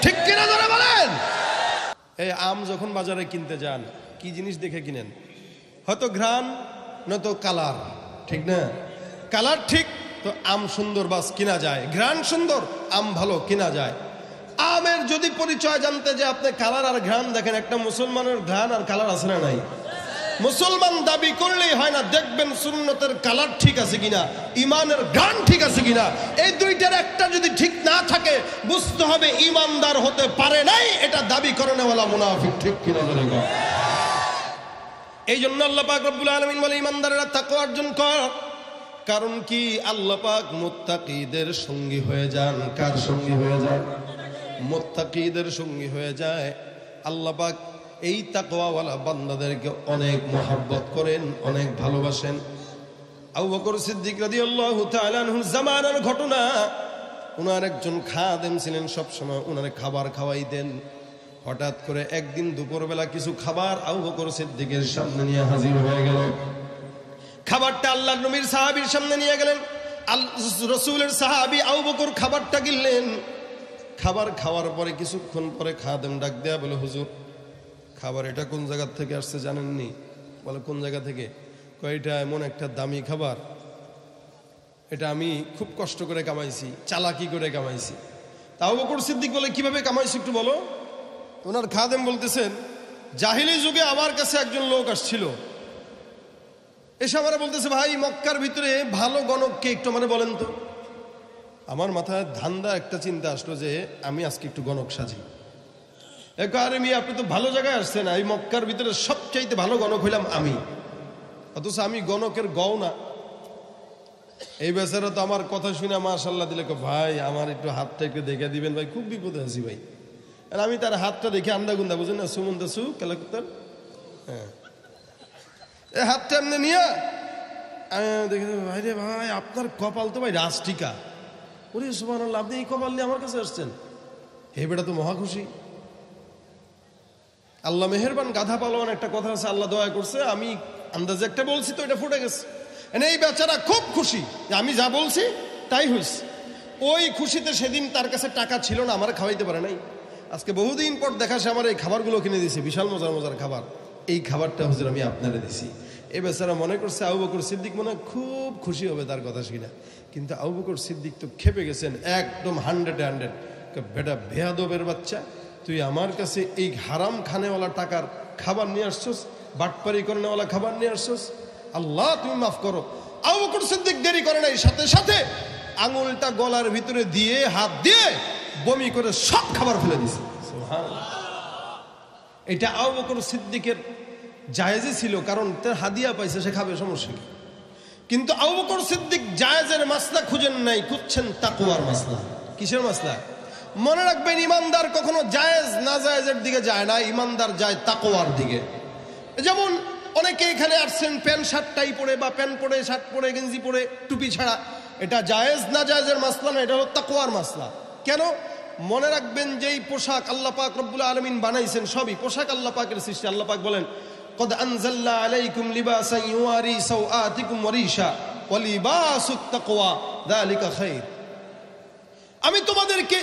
ঠিক কিনা ধরে বলেন? এই আম যখন বাজারে কিনতে যান, কি জিনিস দেখে কিনেন? হয়তো ঘ্রাণ, নয়তো কালার, ঠিক না? কালার ঠিক তো আম সুন্দর বাস কিনা যায়, ঘ্রাণ সুন্দর, আম ভালো কিনা যায়। আমের যদি পরিচয় জানতে যে আপনি কালার আর ঘ্রাণ দেখেন, একটা মুসলমানের ঘ্রাণ আর কালার আছে না নাই? মুসলমান দাবি করলেই হয় না, দেখবেন সুন্নতের কালার ঠিক আছে কিনা, ইমানের ঘ্রাণ ঠিক আছে কিনা। এই দুইটার একটা যদি ঠিক না থাকে, বুঝতে হবে ইমানদার হতে পারে নাই, এটা দাবি করেনেওয়ালা মুনাফিক, ঠিক কিনা? এই জন্য আল্লাহ পাক রব্বুল আলামিন বলে ইমানদারেরা তাকওয়া অর্জন কর। কারণ কি? আল্লাহ পাক মুত্তাকিদের সঙ্গী হয়ে যান। কার সঙ্গী হয়ে যান? মুত্তাকিদের সঙ্গী হয়ে যায়। আল্লাহ পাক এই তাকওয়াওয়ালা বান্দাদেরকে অনেক মহব্বত করেন, অনেক ভালোবাসেন। আবু বকর সিদ্দিক রাদিয়াল্লাহু তাআলা আনহুর জামানার ঘটনা। উনার একজন খাদেম ছিলেন, সবসময় উনারে খাবার খাওয়াইতেন। হঠাৎ করে একদিন দুপুরবেলা কিছু খাবার আবু বকর সিদ্দিকের সামনে নিয়ে হাজির হয়ে গেল। খাবারটা আল্লাহর নবীর সাহাবীর সামনে নিয়ে গেলেন। রাসূলের সাহাবী আবু বকর খাবারটা গিললেন। খাবার খাওয়ার পরে কিছুক্ষণ পরে খাদেম ডাক দেয়া বলে, হুজুর খাবার এটা কোন জায়গা থেকে আসছে জানেননি? বলে, কোন জায়গা থেকে? এটা এমন একটা দামি খাবার, এটা আমি খুব কষ্ট করে কামাইছি, চালাকি করে কামাইছি। তা আবু বকর সিদ্দিক বলে, কিভাবে কামাইছি একটু বলো। ওনার খাদেম বলতেছেন, জাহিলি যুগে আমার কাছে একজন লোক আসছিল, এসে আমারা বলতেছে, ভাই মক্কার ভিতরে ভালো গণক কে একটু মানে বলেন তো। আমার মাথায় ধান্দা একটা চিন্তা আসলো যে আমি আজকে একটু গণক সাজি। আরে মিয়া, আপনি তো ভালো জায়গায় আসছেন, এই মক্কার ভিতরে সবচাইতে ভালো গণক হইলাম আমি, অথচ আমি গণকের গও না। এই বেচারা তো আমার কথা শুনে মাশাআল্লাহ দিলে, ভাই আমার একটু হাতটা একটু দেখে দিবেন ভাই, খুব বিপদে আছি ভাই। আর আমি তার হাতটা দেখে আন্দা গুন্দা, বুঝেন না, সুমন্দা সু কেলা করতাম। হ্যাঁ, এই হাতটা এমনি নিয়ে দেখে, ভাই রে ভাই, আপনার কপাল তো ভাই রাজটিকা। ওরে সুবহানাল্লাহ, আপনি এই কপাল নিয়ে আমার কাছে আসছেন? হে বেটা তো মহা খুশি। আল্লাহ মেহেরবান, গাধা পালোয়ান একটা কথা আছে, আল্লাহ দয়া করছে, আমি আন্দাজে একটা বলছি তো এটা ফুটে গেছে। এই বেচারা খুব খুশি, আমি যা বলছি তাই হয়েছে। ওই খুশিতে সেদিন তার কাছে টাকা ছিল না, আমার খাওয়াইতে পারে নাই। আজকে বহুদিন পর দেখা, সে আমার এই খাবারগুলো কিনে দিয়েছে, বিশাল মজার মজার খাবার। এই খাবারটা হুজুর আমি আপনারে দিছি। এই বেচারা মনে করছে আবু বকর সিদ্দিক মনে খুব খুশি হবে তার কথা শুনে, কিন্তু আবু বকর সিদ্দিক তো খেপে গেছেন একদম 100-100। বেটা বেয়াদবের বাচ্চা, তুই আমার কাছে এই হারাম খানেওয়ালা টাকার খাবার নিয়ে আসছস, বাটপারি করেনেওয়ালা খাবার নিয়ে আসছস, আল্লাহ তুমি মাফ করো। আবু বকর সিদ্দিক দেরি করে নাই, সাথে সাথে আঙুলটা গলার ভিতরে দিয়ে হাত দিয়ে বমি করে সব খাবার ফেলে দিছে। সুবহানাল্লাহ। এটা আবু বকর সিদ্দিকের জায়েজই ছিল, কারণ তার হাদিয়া পাইছে, সে খাবে, সমস্যা কি। কিন্তু আবু বকর সিদ্দিক জায়েজের মাসলা খুঁজেন নাই, খুঁজছেন তাকওয়ার মাসলা। কিসের মাসলা? মনে রাখবেন, ইমানদার কখনো জায়েজ না জায়েজের দিকে যায় না, ইমানদার যায় তাকওয়ার দিকে। যেমন অনেকে এখানে আসছেন প্যান্ট শার্ট টাই পরে, বা প্যান্ট পরে, শার্ট পরে, গেঞ্জি পরে, টুপি ছাড়া। এটা জায়েজ না জায়েজের মাসলা না, এটা হলো তাকওয়ার মাসলা। কেন? মনে রাখবেন, যেই পোশাক আল্লাহ পাক রব্বুল আলামিন বানাইছেন সবই পোশাক আল্লাহ পাকের সৃষ্টি। আল্লাহ পাক বলেন, কদ আনজালনা আলাইকুম লিবাসান ইউয়ারি সাওআতিকুম ওয়া রিশা ওয়া লিবাসুত তাকওয়া যালিকা খায়র। আমি তোমাদেরকে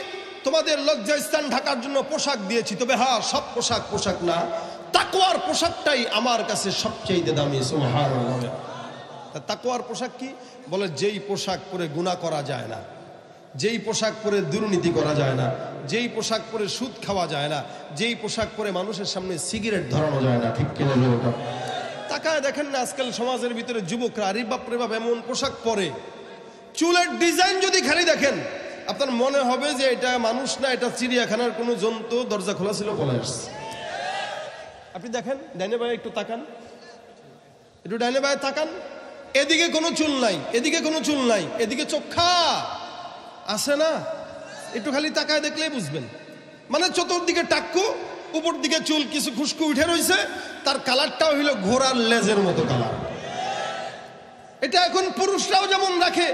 তোমাদের লজ্জাস্থান ঢাকার জন্য পোশাক দিয়েছি, তবে হ্যাঁ, সব পোশাক পোশাক না, তাকওয়ার পোশাকটাই আমার কাছে সবচেয়ে দামি। সুবহানাল্লাহ। তাকওয়ার পোশাক কি? বলে, যেই পোশাক পরে গুনাহ করা যায় না, যেই পোশাক পরে দুর্নীতি করা যায় না, যেই পোশাক পরে সুদ খাওয়া যায় না, যেই পোশাক পরে মানুষের সামনে সিগারেট ধরানো যায় না। ঠিক কিনা? তাকায় দেখেন না আজকাল সমাজের ভিতরে যুবকরা আরে বাপ রে বাপ এমন পোশাক পরে, চুলের ডিজাইন যদি খালি দেখেন আপনার মনে হবে যে এটা মানুষ না, এটা চিড়িয়াখানার কোনো জন্তু, দরজা খোলা ছিল বলে আসছে। আপনি দেখেন, ডাইনে বায়ে একটু তাকান, একটু ডাইনে বায়ে তাকান, এদিকে কোনো চুল নাই, এদিকে কোনো চুল নাই, এদিকে চোখা আছে না, একটু খালি তাকায় দেখলেই বুঝবেন। মানে চতুর্দিকে টাক্কু, উপর দিকে চুল কিছু খুশকু উঠে রয়েছে, তার কালারটাও হইল ঘোড়ার লেজের মতো কালার। এটা এখন পুরুষরাও যেমন রাখে,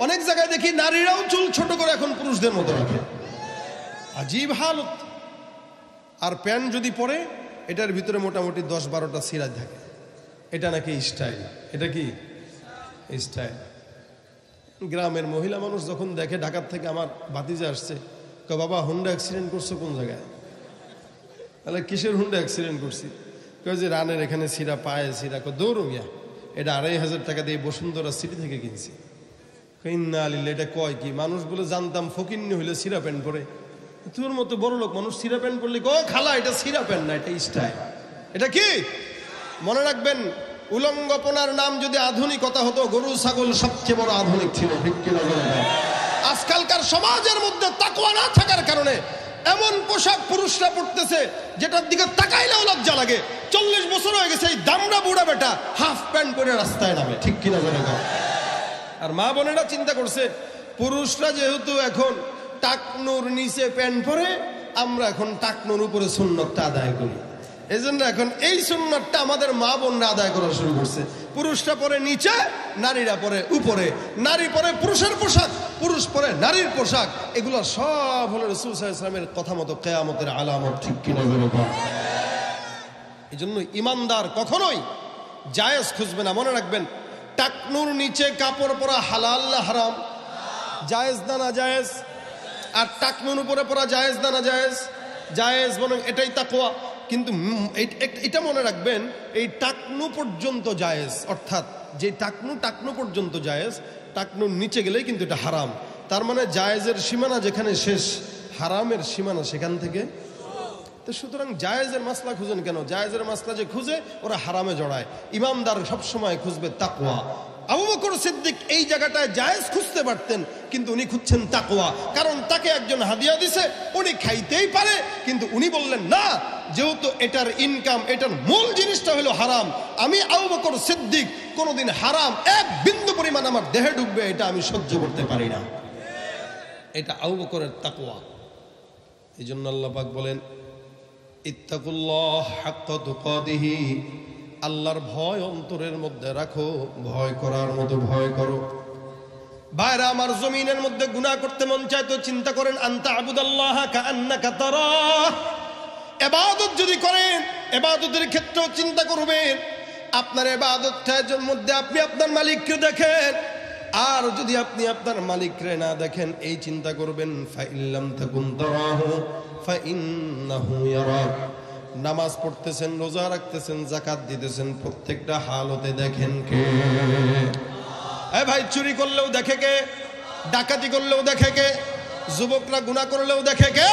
অনেক জায়গায় দেখি নারীরাও চুল ছোট করে এখন পুরুষদের মতো রাখে। আজীব হালত। আর প্যান্ট যদি পরে, এটার ভিতরে মোটামুটি 10-12টা সিরাজ থাকে। এটা নাকি স্টাইল। এটা কি স্টাইল? গ্রামের মহিলা মানুষ যখন দেখে, ঢাকার থেকে আমার ভাতিজা আসছে, কয় বাবা হুন্ডা অ্যাক্সিডেন্ট করছো কোন জায়গায়? তাহলে কিসের হুন্ডা অ্যাক্সিডেন্ট করছি? কয় যে রানের এখানে সিরা পায়ে সিরা। দৌড়ো মিয়া, এটা 2500 টাকা দিয়ে বসুন্ধরা সিটি থেকে কিনছি। এটা কয় কি? মানুষ বলে জানতাম ফকিন্নি হইলে সিরা প্যান্ট পরে, তোর মতো বড় লোক মানুষ সিরা প্যান্ট পরলে ও খালা এটা সিরা প্যান্ট না, এটা স্টাইল। এটা কি? মনে রাখবেন, উলঙ্গপনার নাম যদি আধুনিকতা হতো, গরু ছাগল সবচেয়ে বড় আধুনিক ছিল। আজকালকার সমাজের মধ্যে তাকওয়া না থাকার কারণে এমন পোশাক পুরুষরা পড়তেছে যেটার দিকে তাকাইলেও লজ্জা লাগে। 40 বছর হয়ে গেছে এই দামড়া বুড়া বেটা হাফ প্যান্ট পরে রাস্তায় নামে। ঠিক কিনা বলে? আর মা বোনেরা চিন্তা করছে, পুরুষরা যেহেতু এখন টাকনুর নিচে প্যান্ট পরে, আমরা এখন টাকনুর উপরে সুন্নতটা আদায় করি। এই জন্য এখন এই সুন্নতটা আমাদের মা বোনরা আদায় করা শুরু করছে। পুরুষরা পরে নিচে, নারীরা পরে উপরে, নারী পরে পুরুষের পোশাক, পুরুষ পরে নারীর পোশাক। এগুলো সব হলো রাসূল সাল্লাল্লাহু আলাইহি ওয়াসাল্লামের কথা মতো কিয়ামতের আলামত। ঠিক কিনা বলুন? এই জন্য ইমানদার কখনোই জায়েজ খুঁজবে না। মনে রাখবেন, টাকনুর নিচে কাপড় পরা হালাল না হারাম? জায়েজ না না জায়েজ? আর টাকনুর উপরে পরা জায়েজ না না জায়েজ? জায়েজ, বরং এটাই তাকওয়া। কিন্তু এটা মনে রাখবেন, এই টাকনু পর্যন্ত জায়েজ, অর্থাৎ যে টাকনু পর্যন্ত জায়েজ, টাকনুর নিচে গেলেই কিন্তু এটা হারাম। তার মানে জায়েজের সীমানা যেখানে শেষ, হারামের সীমানা সেখান থেকে। তো সুতরাং জায়েজের মাসলা খুঁজেন কেন? জায়েজের মাসলা যে খুঁজে ওরা হারামে জড়ায়। ইমানদার সবসময় খুঁজবে তাকওয়া। আবু বকর সিদ্দিক এই জায়গাটায় জায়েজ খুঁজতে পারতেন, কিন্তু উনি খুঁজছেন তাকওয়া। কারণ তাকে একজন হাদিয়া দিছে, উনি খাইতেই পারে, কিন্তু উনি বললেন না, যেহেতু এটার ইনকাম, এটার মূল জিনিসটা হলো হারাম, আমি আবু বকর সিদ্দিক কোনোদিন হারাম এক বিন্দু পরিমাণ আমার দেহে ঢুকবে এটা আমি সহ্য করতে পারি না। এটা আবু বকরের তাকওয়া। এই জন্য আল্লাহ পাক বলেন, ইত্তাকুল্লাহ হাক্কা তুকাতিহি, আল্লাহর ভয় অন্তরের মধ্যে রাখো, ভয় করার মতো ভয় করো। ভাইরা আমার, জমিনের মধ্যে গুনাহ করতে মন চায় তো চিন্তা করেন, আনতা আবুদাল্লাহ কাআন্নাকা তারাহ। ইবাদত যদি করেন, ইবাদতের ক্ষেত্রেও চিন্তা করবেন আপনার ইবাদতের মধ্যে আপনি আপনার মালিককে দেখেন। আর যদি আপনি আপনার মালিককে না দেখেন, এই চিন্তা করবেন, ফাইল্লাম তাকুন তারাহু ফাইন্নাহু ইয়ারাক। নামাজ পড়তেছেন, রোজা রাখতেছেন, যাকাত দিতেছেন, প্রত্যেকটা হালতে দেখেন কে? এই ভাই, চুরি করলেও দেখে কে? ডাকাতি করলেও দেখে কে? যুবকরা গুনাহ করলেও দেখে কে?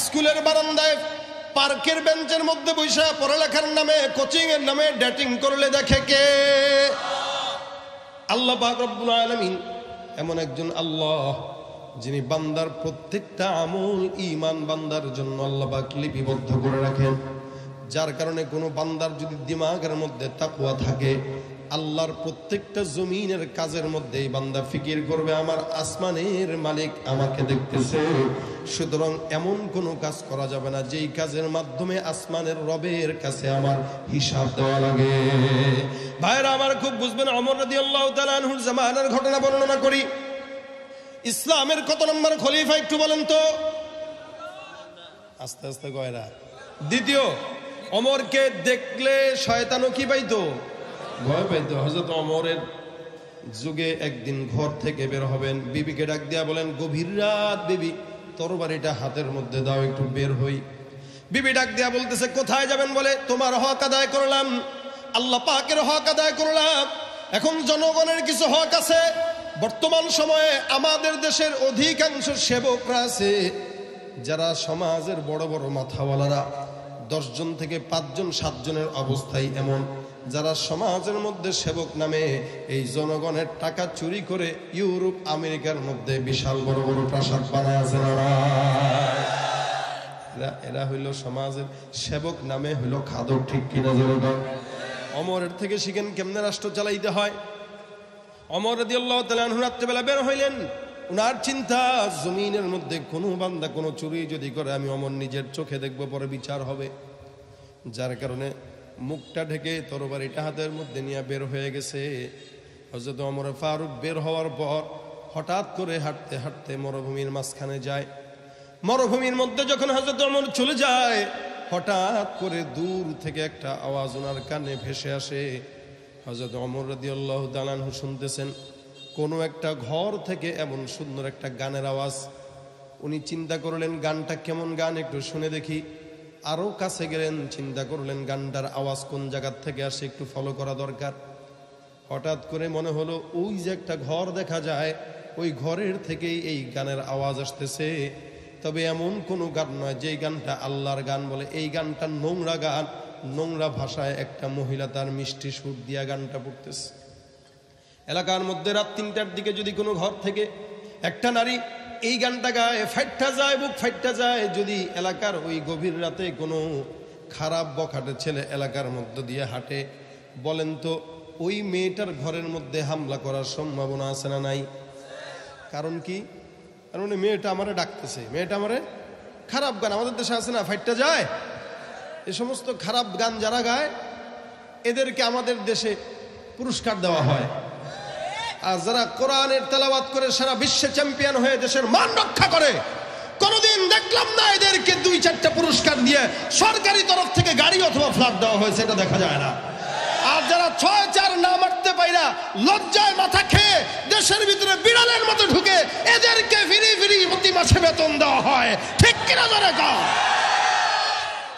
স্কুলের বারান্দায়, পার্কের বেঞ্চের মধ্যে বসে পড়ালেখার নামে, কোচিং এর নামে ডেটিং করলে দেখে কে? আল্লাহ পাক রব্বুল আলামিন এমন একজন আল্লাহ, যিনি বান্দার প্রত্যেকটা আমল, ঈমান বান্দার জন্য আল্লাহ পাক লিপিবদ্ধ করে রাখেন। যার কারণে কোনো বান্দার যদি দিমাগের মধ্যে তাকওয়া থাকে, আল্লাহর প্রত্যেকটা জমিনের কাজের মধ্যে এই বান্দা ফিকির করবে, আমার আসমানের মালিক আমাকে দেখতেছে, সুতরাং এমন কোনো কাজ করা যাবে না যেই কাজের মাধ্যমে আসমানের রবের কাছে আমার হিসাব দেওয়া লাগে। ভাইরা আমার, খুব বুঝবেন, ওমর রাদিয়াল্লাহু তাআলা আনহুর জামানার ঘটনা বর্ণনা করি। ইসলামের কত নম্বর খলিফা একটু বলেন তো? আস্তে আস্তে গয়রা। দ্বিতীয়, ওমরকে দেখলে শয়তানও কি পাইতো? ভয় পাইতো। হযরত ওমরের যুগে একদিন ঘর থেকে বের হবেন, বিবিকে ডাক দিয়া বলেন, গভীর রাত, বিবি তরবারিটা হাতের মধ্যে দাও, একটু বের হই। বিবি ডাক দিয়া বলতেছে, কোথায় যাবেন? বলে, তোমার হক আদায় করলাম, আল্লাহ পাকের হক আদায় করলাম, এখন জনগণের কিছু হক আছে। বর্তমান সময়ে আমাদের দেশের অধিকাংশ সেবকরা আছে যারা সমাজের বড় বড় মাথাওয়ালারা, 10 জন থেকে 5 জন 7 জনের অবস্থায় এমন, যারা সমাজের মধ্যে সেবক নামে এই জনগণের টাকা চুরি করে ইউরোপ আমেরিকার মধ্যে বিশাল বড় বড় প্রাসাদ বানায় আছে। এরা হইল সমাজের সেবক নামে হইল খাদক। ঠিক কিনা জনগণ? ওমরের থেকে শিখেন কেমনে রাষ্ট্র চালাইতে হয়। ওমর রাদিয়াল্লাহু তাআলা আনহু রাত্রিবেলা বের হইলেন, উনার চিন্তা, জমিনের মধ্যে কোনো বান্দা কোনো চুরি যদি করে, আমি ওমর নিজের চোখে দেখবো, পরে বিচার হবে। যার কারণে মুখটা ঢেকে তরবারিটা হাতের মধ্যে নিয়ে বের হয়ে গেছে। হযরত ওমর ফারুক বের হওয়ার পর হঠাৎ করে হাঁটতে হাঁটতে মরুভূমির মাঝখানে যায়। মরুভূমির মধ্যে যখন হযরত ওমর চলে যায়, হঠাৎ করে দূর থেকে একটা আওয়াজ ওনার কানে ভেসে আসে। হযরত ওমর রাদিয়াল্লাহু তাআলা আনহু শুনতেছেন কোনো একটা ঘর থেকে এমন সুন্দর একটা গানের আওয়াজ। উনি চিন্তা করলেন, গানটা কেমন গান, একটু শুনে দেখি। আরো কাছে গেলেন, চিন্তা করলেন গানটার আওয়াজ কোন জায়গার থেকে আসে, একটু ফলো করা দরকার। হঠাৎ করে মনে হলো ওই যে একটা ঘর দেখা যায়, ওই ঘরের থেকেই এই গানের আওয়াজ আসতেছে। তবে এমন কোনো গান নয় যে গানটা আল্লাহর গান বলে। এই গানটা নোংরা গান, নোংরা ভাষায় একটা মহিলা তার মিষ্টি সুর দিয়া গানটা পড়তেছে। এলাকার মধ্যে রাত 3টার দিকে যদি কোনো ঘর থেকে একটা নারী এই গানটা গায়ে, ফাইটটা যায়, বুক ফাইটটা যায়। যদি এলাকার ওই গভীর রাতে কোনো খারাপ বখাটে ছেলে এলাকার মধ্য দিয়ে হাঁটে, বলেন তো ওই মেয়েটার ঘরের মধ্যে হামলা করার সম্ভাবনা আছে না নাই? কারণ কি? কারণ মেয়েটা আমারে ডাকতেছে, মেয়েটা আমারে, খারাপ গান আমাদের দেশে আছে না, ফাইটটা যায়। এ সমস্ত খারাপ গান যারা গায় এদেরকে আমাদের দেশে পুরস্কার দেওয়া হয়। আর যারা কোরআনের তেলাওয়াত করে সারা বিশ্বে চ্যাম্পিয়ন হয়ে দেশের মান রক্ষা করে, কোনদিন দেখলাম না এদেরকে 2-4টা পুরস্কার দিয়ে সরকারি তরফ থেকে গাড়ি অথবা ফ্ল্যাট দেওয়া হয়েছে, এটা দেখা যায় না। আর যারা 6-4 না মারতে পাইরা লজ্জায় মাথা খেয়ে দেশের ভিতরে বিড়ালের মতো ঢুকে, এদেরকে ফিরি ফিরি প্রতি মাসে বেতন দেওয়া হয়, ঠিক কিনা ধরে কও?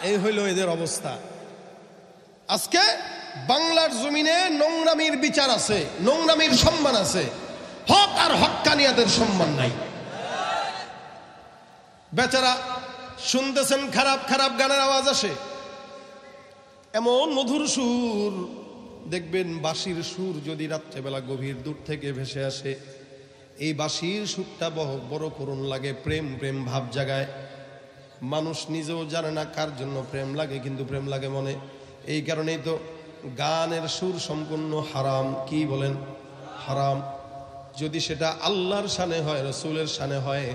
এই হইল এদের অবস্থা। আজকে বাংলার জমিনে নোংরামির বিচার আছে, নোংরামির সম্মান আছে, হক আর হক্কানিয়াতের সম্মান নাই। বেচারা শুনতেছেন খারাপ খারাপ গানের আওয়াজ আসে, এমন মধুর সুর দেখবেন, বাঁশির সুর যদি রাত্রেবেলা গভীর দূর থেকে ভেসে আসে, এই বাঁশির সুরটা বড় করুণ লাগে, প্রেম প্রেম ভাব জাগায়। মানুষ নিজেও জানে না কার জন্য প্রেম লাগে, কিন্তু প্রেম লাগে মনে। এই কারণেই তো গানের সুর সম্পূর্ণ হারাম। কি বলেন? হারাম। যদি সেটা আল্লাহর শানে হয়, রসুলের শানে হয়।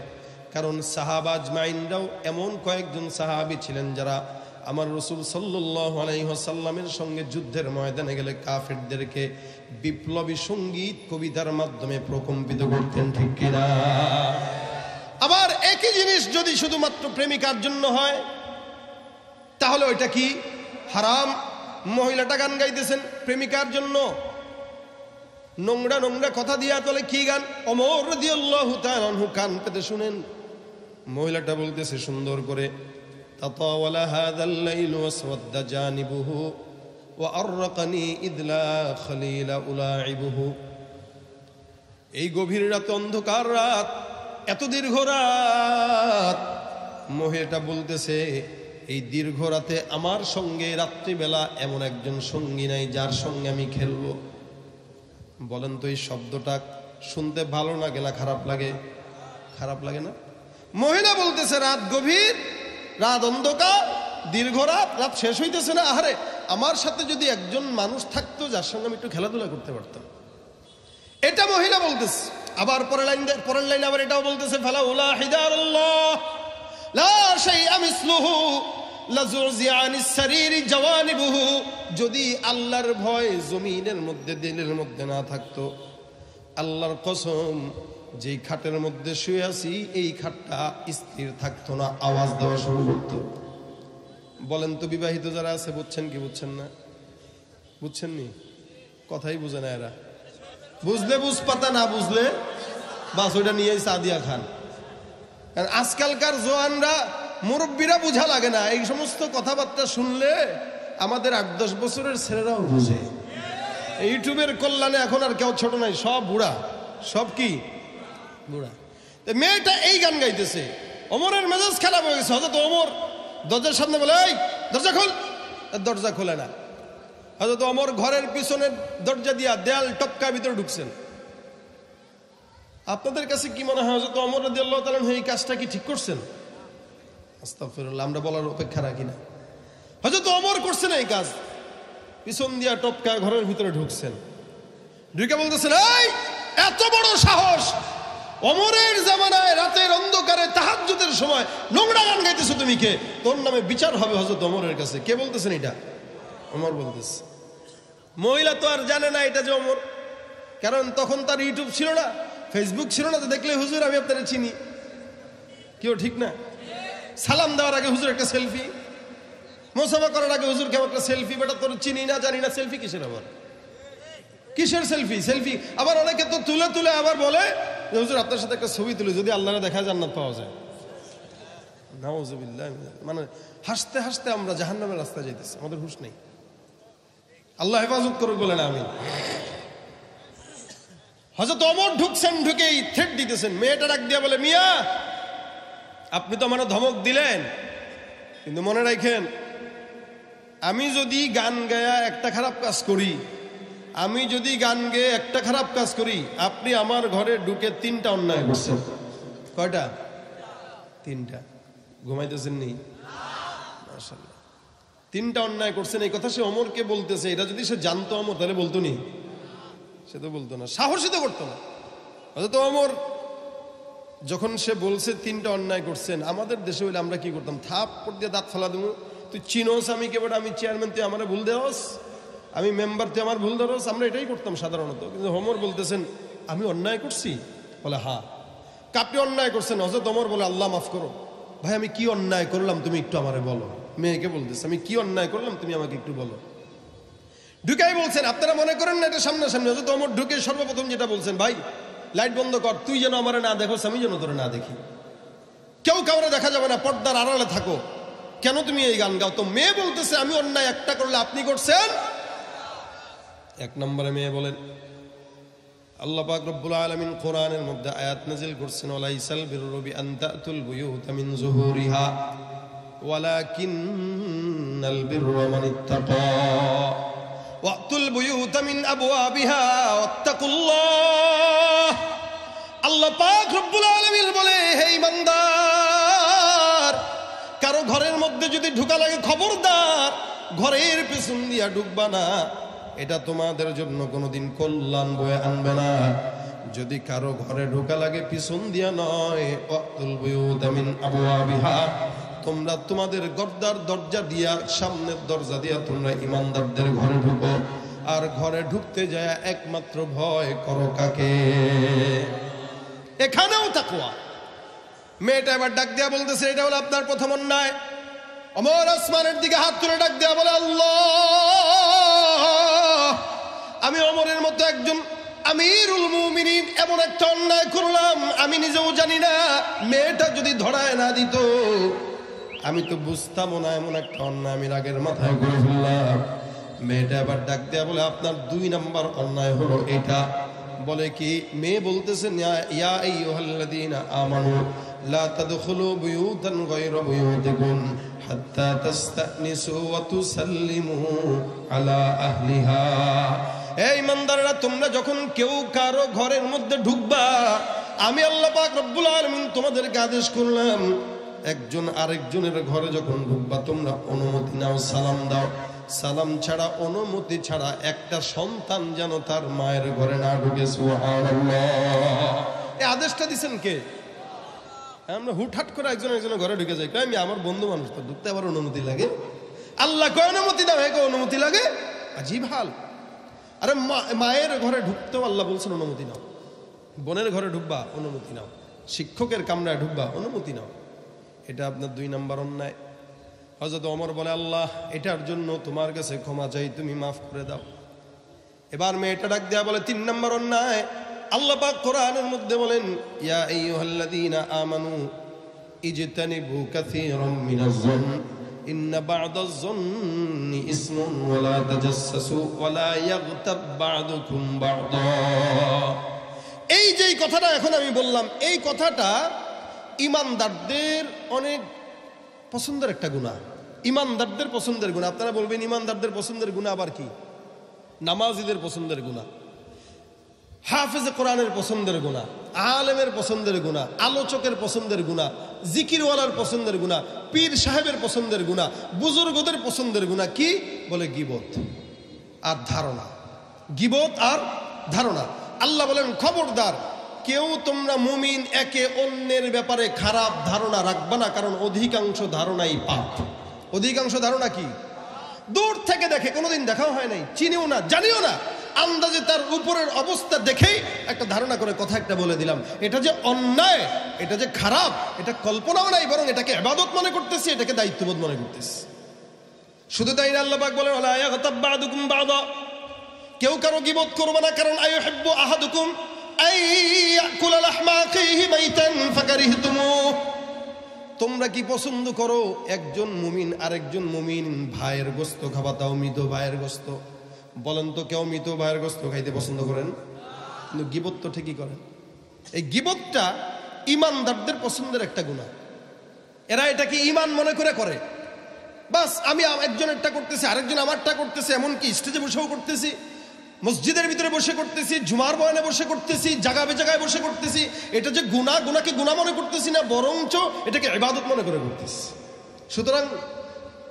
কারণ সাহাবা আজমাইনরাও এমন কয়েকজন সাহাবী ছিলেন যারা আমার রসুল সাল্লাল্লাহু আলাইহি ওয়াসাল্লামের সঙ্গে যুদ্ধের ময়দানে গেলে কাফেরদেরকে বিপ্লবী সঙ্গীত কবিতার মাধ্যমে প্রকম্পিত করতেন, ঠিক কিনা? আবার একই জিনিস যদি শুধুমাত্র প্রেমিকার জন্য হয়, তাহলে ওইটা কি? হারাম। মহিলাটা গান গাইতেছেন প্রেমিকার জন্য, নোংরা নোংরা কথা দিয়া, তাহলে কি গান? ওমর রাদিয়াল্লাহু তাআলা আনহু কান পেতে শুনেন, মহিলাটা বলতেছে সুন্দর করে, তাতাওয়ালা হাযাল লাইলু ওয়াসওয়াদ্দা জানিবুহু ওয়া আররাকানি ইদলা খলিলা উলাইবুহু। এই গভীর রাত, অন্ধকার রাত, এত দীর্ঘ রাত, মহিলাটা বলতেছে এই দীর্ঘ রাতে আমার সঙ্গে রাত্রিবেলা এমন একজন সঙ্গী নাই যার সঙ্গে আমি খেলবো। বলেন তো এই শব্দটা শুনতে ভালো লাগে না খারাপ লাগে? খারাপ লাগে না? মহিলা বলতেছে রাত গভীর, রাত অন্ধকার, দীর্ঘ রাত, রাত শেষ হইতেছে না, আহারে আমার সাথে যদি একজন মানুষ থাকতো যার সঙ্গে আমি একটু খেলাধুলা করতে পারতাম। এটা মহিলা বলতেছে। আবার পরের লাইন আবার এটাও বলতেছে, ফালা উলা হিদারাল্লাহ লা শাইআ মিসলুহু লাযুযিআনিস সারীরি জাওয়ানিবুহু। যদি আল্লাহর ভয় জমিনের মধ্যে, দিলের মধ্যে না থাকতো, আল্লাহর কসম যেই খাটের মধ্যে শুয়ে আছি এই খাটটা স্থির থাকতো না, আওয়াজ দেওয়া শুরু করতো। বলেন তো বিবাহিত যারা আছে বুঝছেন কি বুঝছেন না? বুঝছেন নি? কথাই বুঝে না এরা। বুঝলে বুঝ পাতা, না বুঝলে বাস ওইটা নিয়েই চা দিয়া খান। কারণ আজকালকার জোয়ানরা, মুরব্বীরা বোঝা লাগে না, এই সমস্ত কথাবার্তা শুনলে আমাদের 8-10 বছরের ছেলেরাও বুঝে। ইউটিউবের কল্যাণে এখন আর কেউ ছোট নাই, সব বুড়া। সব কি বুড়া? মেয়েটা এই গান গাইতেছে, ওমরের মেজাজ খারাপ হয়ে গেছে। হযরত ওমর দরজার সামনে বলে, এই দরজা খোল, দরজা খোলে না। হযরত ওমর ঘরের পিছনের দরজা দিয়া দেয়াল টপকা ভিতরে ঢুকছেন। আপনাদের কাছে কি মনে হয় হযরত ওমর রাদিয়াল্লাহু তাআলা এই কাজটা কি ঠিক করছেন? আস্তাগফিরুল্লাহ, আমরা বলার অপেক্ষা রাখি না। হযরত ওমর করছেন এই কাজ, পিছন দিয়া টপকা ঘরের ভিতরে ঢুকছেন। ঢুকে বলতেছেন, এই এত বড় সাহস, ওমরের জামানায় রাতের অন্ধকারে তাহাজ্জুদের সময় নোংরা গান গাইতেছো তুমি কে? তোর নামে বিচার হবে হযরত ওমরের কাছে। কে বলতেছেন এটা? ওমর বলতেছে। মহিলা তো আর জানে না এটা যে ওমর, কারণ তখন তার ইউটিউব ছিল না, ফেসবুক ছিল না। তো দেখলে হুজুর আমি আপনারা চিনি, কেউ ঠিক না? সালাম দেওয়ার আগে হুজুর একটা সেলফি, মোসাফা করার আগে হুজুর কেমন একটা সেলফি। বেটা তোর চিনি না জানি না, সেলফি কিসের? আবার কিসের সেলফি? সেলফি আবার অনেকে তো তুলে তুলে আবার বলে হুজুর আপনার সাথে একটা ছবি তুলে যদি আল্লাহরে দেখা জান্নাত পাওয়া যায়। নাউযুবিল্লাহ। মানে হাসতে হাসতে আমরা জাহান্নামের রাস্তায় যাইতেছি, আমাদের হুঁশ নেই। আল্লাহ হেফাজত করুক বলেন আমিন। হযরত ওমর ঢুকছেন, ঢুকেই থ্রেট দিতেছেন। মেয়েটা ডাক দিয়া বলে, মিয়া আপনি তো মানে ধমক দিলেন, কিন্তু মনে রাখেন আমি যদি গান গায়া একটা খারাপ কাজ করি, আমি যদি গান গেয়ে একটা খারাপ কাজ করি, আপনি আমার ঘরে ঢুকে 3টা অন্যায় করছেন। কয়টা? 3টা। ঘুমাইতেছেন নি? মাশাআল্লাহ, 3টা অন্যায় করছেন। এই কথা সে ওমরকে বলতেছে। এটা যদি সে জানতো ওমর, তাহলে বলতো নি? সে তো বলতো না, সাহসই তো করতো না। হয়তো ওমর যখন সে বলছে 3টা অন্যায় করছেন, আমাদের দেশে হইলে আমরা কি করতাম? থাপ্পড় দিয়ে দাঁত ফালা দেবো। তুই চিনোস আমি কে? আমি চেয়ারম্যান, তুই আমার ভুল দেওয়াস, আমি মেম্বার, তুই আমার ভুল ধরস। আমরা এটাই করতাম সাধারণত। কিন্তু ওমর বলতেছেন আমি অন্যায় করছি? বলে হ্যাঁ। আপনি অন্যায় করছেন? হযরত ওমর বলে আল্লাহ মাফ করো। ভাই আমি কি অন্যায় করলাম তুমি একটু আমারে বলো। মেয়েকে বলতেছে আমি কি অন্যায় করলাম তুমি আমাকে একটু বলো। ঢুকাই বলছেন আপনারা মনে করেন না এটা সামনাসামনি। হযরত ওমর ঢুকে সর্বপ্রথম যেটা বলছেন, ভাই লাইট বন্ধ কর, তুই যেন আমারে না দেখোস, আমি যেন তোরে না দেখি, কেউ কাউরে দেখা যাবে না, পর্দার আড়ালে থাকো, কেন তুমি এই গান গাও? তো মেয়ে বলতেছে আমি অন্যায় একটা করলে আপনি করছেন। এক নম্বরে মেয়ে বলেন আল্লাহ পাক রব্বুল আলামিন কোরআনের মধ্যে আয়াত নাযিল করছেন, ওয়ালাইসাল বিররু বিআন তাতুল বুয়ুতা মিন যুহুরিহা ওয়ালাকিন্নাল বিররা মান ইত্তাকা ওয়াতুল বুয়ুতা মিন আবওয়াবিহা ওয়াত্তাকুল্লাহ। আল্লাহ পাক রব্বুল আলামিন বলে, হে ঈমানদার, কারো ঘরের মধ্যে যদি ঢোকা লাগে খবরদার ঘরের পেছন দিয়া ঢুকবা না, এটা তোমাদের জন্য কোনোদিন কল্যাণ বয়ে আনবে না। যদি কারো ঘরে ঢোকা লাগে পিছন দিয়া নয়, ওয়াতুল বুয়ুতা মিন আবওয়াবিহা, তোমরা তোমাদের গর্দার দরজা দিয়া, সামনের দরজা দিয়া তোমরা ঈমানদারদের ঘরে ঢুকো। আর ঘরে ঢুকতে যায় একমাত্র ভয় করো কাকে? এখানেও তাকওয়া। মেয়েটা এবার ডাক দিয়া বলতেছে এটা হলো আপনার প্রথম অন্যায়। ওমর আসমানের দিকে হাত তুলে ডাক দিয়া বলে, আল্লাহ, আমি ওমরের মতো একজন আমিরুল মুমিনিন এমন একটা অন্যায় করলাম আমি নিজেও জানি না। মেয়েটা যদি ধরায় না দিত আমি তো বুঝতামও না এমন একটা অন্যায় আমি রাগের মাথায় করে ফেললাম। মেয়েটা আবার ডাক দেয়া বলে আপনার 2 নাম্বার অন্যায় হলো এটা। বলে কি? মেয়ে বলতেছেন ইয়া আইয়ুহাল্লাযীনা আমানু লা তাদখুলু বুয়ুতান গায়রা বুয়ুতিকুম হাত্তা তাস্তানিসু ওয়া তুসাল্লিমু আলা আহলিহা। এই ইমানদাররা, তোমরা যখন কেউ কারো ঘরের মধ্যে ঢুকবা, আমি আল্লাহ পাক রব্বুল আলামিন তোমাদেরকে আদেশ করলাম একজন আরেকজনের ঘরে যখন ঢুকবা তোমরা অনুমতি নাও, সালাম দাও। সালাম ছাড়া, অনুমতি ছাড়া একটা সন্তান যেন তার মায়ের ঘরে না ঢুকে। সুবহানাল্লাহ। এই আদেশটা দিবেন কে? আমরা হুটহাট করে একজনের ঘরে ঢুকে যাই, আমি আমার বন্ধু মানুষ, তো ঢুকতে আবার অনুমতি লাগে? আল্লাহ কয় অনুমতি দাও, একে অনুমতি লাগে? আজীব হাল। আরে মায়ের ঘরে ঢুকতেও আল্লাহ বলছেন অনুমতি নাও। বোনের ঘরে ঢুকবা, অনুমতি নাও। শিক্ষকের কামরায় ঢুকবা, অনুমতি নাও। এটা আপনার 2 নাম্বার অন্যায়। হযরত ওমর বলে, আল্লাহ, এটার জন্য তোমার কাছে ক্ষমা চাই, তুমি মাফ করে দাও। এবার মেয়েটা ডাক দেয়া বলে 3 নাম্বার অন্যায়। আল্লাহ পাক কোরআনের মধ্যে বলেন, ইয়া আইয়ুহাল্লাযীনা আমানু ইজতানিবু কাসীরাম মিনাজ-যন্ন ইন্না বা'দাজ-যন্নি ইসমুন ওয়া লা তাজাসসাসু ওয়া লা ইয়াগতাব বা'দুকুম বা'দা। এই যে কথাটা এখন আমি বললাম, এই কথাটা ঈমানদারদের অনেক পছন্দের একটা গুনাহ। ঈমানদারদের পছন্দের গুনাহ। আপনারা বলবেন ঈমানদারদের পছন্দের গুনাহ আবার কি? নামাজীদের পছন্দের গুনাহ, হাফেজে কোরআনের পছন্দের গুনাহ, আলেমের পছন্দের গুনাহ, আলোচকের পছন্দের গুনাহ, জিকিরওয়ালার পছন্দের গুনাহ, পীর সাহেবের পছন্দের গুনাহ, বুজুর্গদের পছন্দের গুনাহ। কি বলে? গীবত আর ধারণা। গীবত আর ধারণা। আল্লাহ বলেন, খবরদার কেউ তোমরা মুমিন একে অন্যের ব্যাপারে খারাপ ধারণা রাখবা না, কারণ অধিকাংশ ধারণাই পাপ। অধিকাংশ ধারণা কি? দূর থেকে দেখে, কোনোদিন দেখাও হয় নাই, চিনিও না, জানিও না, আন্দাজে তার উপরের অবস্থা দেখেই একটা ধারণা করে কথা একটা বলে দিলাম। এটা যে অন্যায়, এটা যে খারাপ, এটা কল্পনাও নাই, বরং এটাকে ইবাদত মনে করতেছি, এটাকে দায়িত্ববোধ মনে করতেছি। শুধু তাই না, আল্লাহ পাক বলেন, ওয়ালা ইয়াগতাব বা'দুকুম বা'দা, কেউ কারো গীবত করবে না, কারণ আইয়ুহিব্বু আহাদুকুম আইয়াকুলা লাহমা আখিহি মাইতান ফাকারিহতুমুহ। তোমরা কি পছন্দ করো একজন মুমিন আরেকজন মুমিন ভাইয়ের গোশত খাবা, তাও মৃত ভাইয়ের গোশত? বলেন তো, কেউ মৃত ভাইয়ের গোশত খাইতে পছন্দ করেন? কিন্তু গীবত তো ঠিকই করেন। এই গীবতটা ঈমানদারদের পছন্দের একটা গুনাহ। এরা এটাকে ঈমান মনে করে করে। বাস আমি একজনেরটা করতেছি, আরেকজন আমারটা করতেছে, এমনকি স্টেজে বসেও করতেছি, মসজিদের ভিতরে বসে করতেছি, জুমার বয়ানে বসে করতেছি, জায়গায় জায়গায় বসে করতেছি। এটা যে গুনাহ, গুনাহকে গুনাহ মনে করতেছি না, বরঞ্চ এটাকে ইবাদত মনে করে করতেছি। সুতরাং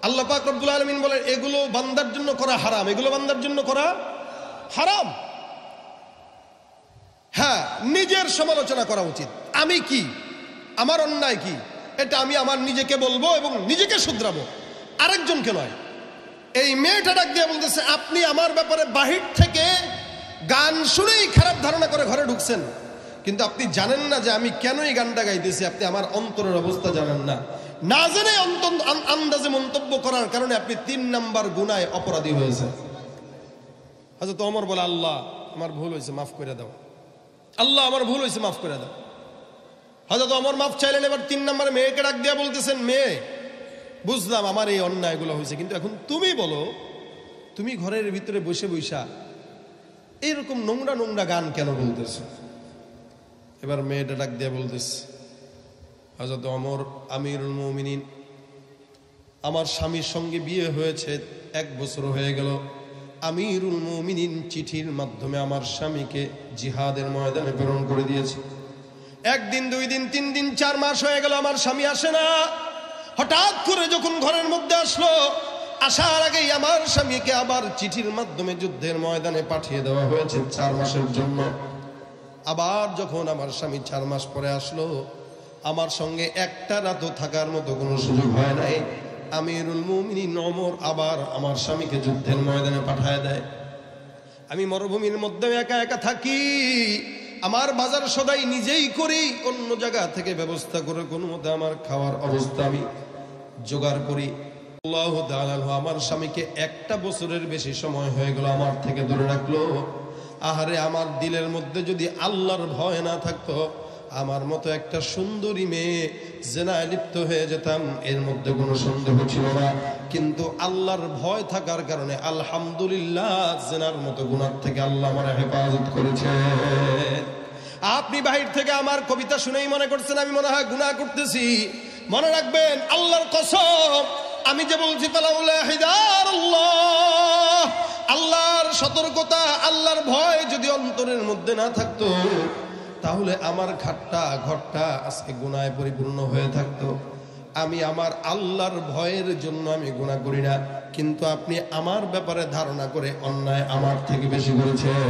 আল্লাহ পাক রব্বুল আলামিন বলেন, এগুলো বান্দার জন্য করা হারাম, এগুলো বান্দার জন্য করা হারাম। হ্যাঁ, নিজের সমালোচনা করা উচিত। আমি কি, আমার অন্যায় কি, এটা আমি আমার নিজেকে বলবো এবং নিজেকে শুধরাবো, আরেকজনকে নয়। এই মেয়েটা ডাক দিয়ে বলতেছে, আপনি আমার ব্যাপারে বাহির থেকে গান শুনেই খারাপ ধারণা করে ঘরে ঢুকছেন, কিন্তু আপনি জানেন না যে আমি কেন এই গানটা গাইতেছি। আপনি আমার অন্তরের অবস্থা জানেন না। না জেনে আন্দাজে মন্তব্য করার কারণে আপনি 3 নাম্বার গুনায় অপরাধী হয়েছে। হযরত ওমর বলে, আল্লাহ আমার ভুল হয়েছে, মাফ করে দাও। আল্লাহ আমার ভুল হয়েছে, মাফ করে দাও। হযরত ওমর মাফ চাইলেন। এবার 3 নম্বরে মেয়েকে ডাক দিয়া বলতেছেন, মেয়ে, বুঝলাম আমার এই অন্যায়গুলো হয়েছে, কিন্তু এখন তুমি বলো, তুমি ঘরের ভিতরে বসে বসা এইরকম নোংরা নোংরা গান কেন বলতেছ? এবার মেয়েটা ডাক দিয়া বলতেছে, হযরত ওমর আমিরুল মুমিনিন, আমার স্বামীর সঙ্গে বিয়ে হয়েছে 1 বছর হয়ে গেল। আমিরুল মুমিনিন চিঠির মাধ্যমে আমার স্বামীকে জিহাদের ময়দানে প্রেরণ করে দিয়েছে। 1 দিন 2 দিন 3 দিন 4 মাস হয়ে গেল, আমার স্বামী আসে না। হঠাৎ করে যখন ঘরের মধ্যে আসলো, আসার আগেই আমার স্বামীকে আবার চিঠির মাধ্যমে যুদ্ধের ময়দানে পাঠিয়ে দেওয়া হয়েছে 4 মাসের জন্য। আবার যখন আমার স্বামী 4 মাস পরে আসলো, আমার সঙ্গে একটা রাতও থাকার মতো কোনো সুযোগ হয় নাই। আমিরুল মুমিনিন ওমর আবার আমার স্বামীকে যুদ্ধের ময়দানে পাঠায় দেয়। আমি মরুভূমির মধ্যে একা একা থাকি, আমার বাজার সদাই নিজেই করি, অন্য জায়গা থেকে ব্যবস্থা করে কোনো মতে আমার খাওয়ার অবস্থা আমি জোগাড় করি। আল্লাহু তাআলা আমার স্বামীকে 1 বছরের বেশি সময় হয়ে গেল আমার থেকে দূরে রাখলো। আহারে, আমার দিলের মধ্যে যদি আল্লাহর ভয় না থাকতো, আমার মতো একটা সুন্দরী মেয়ে জেনায় লিপ্ত হয়ে যেতাম, এর মধ্যে কোনো সন্দেহ ছিল না। কিন্তু আল্লাহর ভয় থাকার কারণে আলহামদুলিল্লাহ জেনার মতো গুনাহ থেকে আল্লাহ আমার হেফাজত করেছে। আপনি বাহির থেকে আমার কবিতা শুনেই মনে করছেন আমি মনে হয় গুনাহ করতেছি। মনে রাখবেন, আল্লাহর কসম, আমি যে বলছি ফালাউলা হিদায়াতুল্লাহ, আল্লাহর সতর্কতা, আল্লাহর ভয় যদি অন্তরের মধ্যে না থাকতো, তাহলে আমার ঘরটা আজকে গুনাহে পরিপূর্ণ হয়ে থাকতো। আমি আমার আল্লাহর ভয়ের জন্য আমি গুনাহ করি না, কিন্তু আপনি আমার ব্যাপারে ধারণা করে অন্যায় আমার থেকে বেশি করেছেন।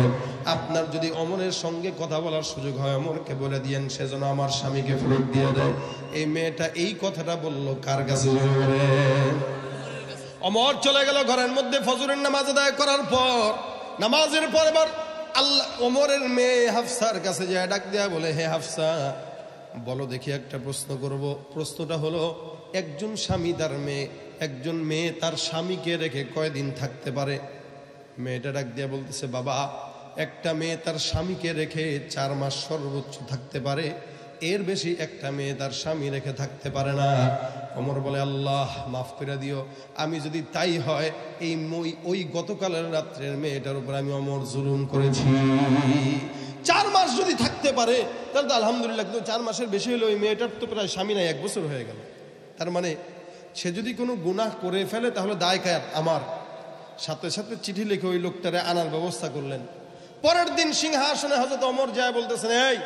আপনার যদি ওমরের সঙ্গে কথা বলার সুযোগ হয়, ওমরকে বলে দিয়েন সে যেন আমার স্বামীকে ফেরত দিয়ে দেয়। এই মেয়েটা এই কথাটা বলল কার কাছে? ওমর চলে গেল ঘরের মধ্যে। ফজরের নামাজ আদায় করার পর, নামাজের পর এবার আল্লাহ ওমরের মেয়ে হাফসার কাছে যায়, ডাক দেয়া বলে, হে হাফসা, বলো দেখি একটা প্রশ্ন করব। প্রশ্নটা হলো, একজন স্বামী তার মেয়ে, একজন মেয়ে তার স্বামীকে রেখে কয়দিন থাকতে পারে? মেয়েটা ডাক দিয়া বলতেছে, বাবা, একটা মেয়ে তার স্বামীকে রেখে 4 মাস সর্বোচ্চ থাকতে পারে, এর বেশি একটা মেয়ে তার স্বামী রেখে থাকতে পারে না। ওমর বলে, আল্লাহ মাফ করে দিও, আমি যদি তাই হয় ওই গতকালের রাত্রের মেয়েটার উপর আমি ওমর জুলুম করেছি। 4 মাস যদি থাকতে পারে তাহলে তো আলহামদুলিল্লাহ, কিন্তু 4 মাসের বেশি হলে ওই মেয়েটার তো প্রায় স্বামী নাই, 1 বছর হয়ে গেল। তার মানে সে যদি কোনো গুনাহ করে ফেলে তাহলে দায় কায়াত আমার। সাথে সাথে চিঠি লিখে ওই লোকটারে আনার ব্যবস্থা করলেন। পরের দিন সিংহাসনে হযরত ওমর যায় বলতেছেন, এই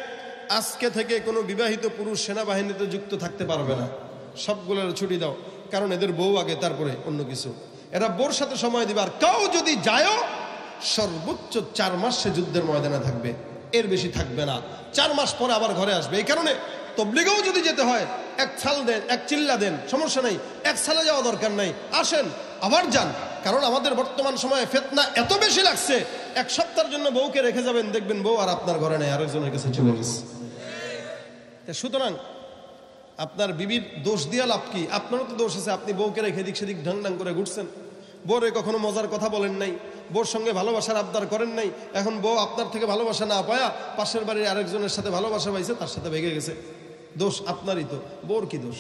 আজকে থেকে কোনো বিবাহিত পুরুষ সেনাবাহিনীতে যুক্ত থাকতে পারবে না, সবগুলোর ছুটি দাও, কারণ এদের বউ আগে, তারপরে অন্য কিছু। এরা বোর সাথে সময় দিবে, আর কেউ যদি যায়ও সর্বোচ্চ 4 মাস সে যুদ্ধের ময়দানে থাকবে, এর বেশি থাকবে না। 4 মাস পরে আবার ঘরে আসবে। এই কারণে তবলিগেও যদি যেতে হয় 1 সাল দেন, 1 চিল্লা দেন, সমস্যা নেই, 1 সালে যাওয়া দরকার নাই, আসেন আবার যান। কারণ আমাদের বর্তমান সময়ে ফিতনা এত বেশি লাগছে, 1 সপ্তাহের জন্য বউকে রেখে যাবেন, দেখবেন বউ আর আপনার ঘরে নেই, আরেকজনের কাছে চলে গেছে। সুতরাং আপনার বিবির দোষ দিয়া লাভ কি? আপনারও তো দোষ আছে, আপনি বউকে রেখে দিক সেদিক ঢং ঢং করে ঘুরছেন, বউরে কখনো মজার কথা বলেন নাই, বউর সঙ্গে ভালোবাসার আবদার করেন নাই। এখন বউ আপনার থেকে ভালোবাসা না পায়া পাশের বাড়ির আরেকজনের সাথে ভালোবাসা পাইছে, তার সাথে ভেগে গেছে। দোষ আপনারই তো, বউর কি দোষ?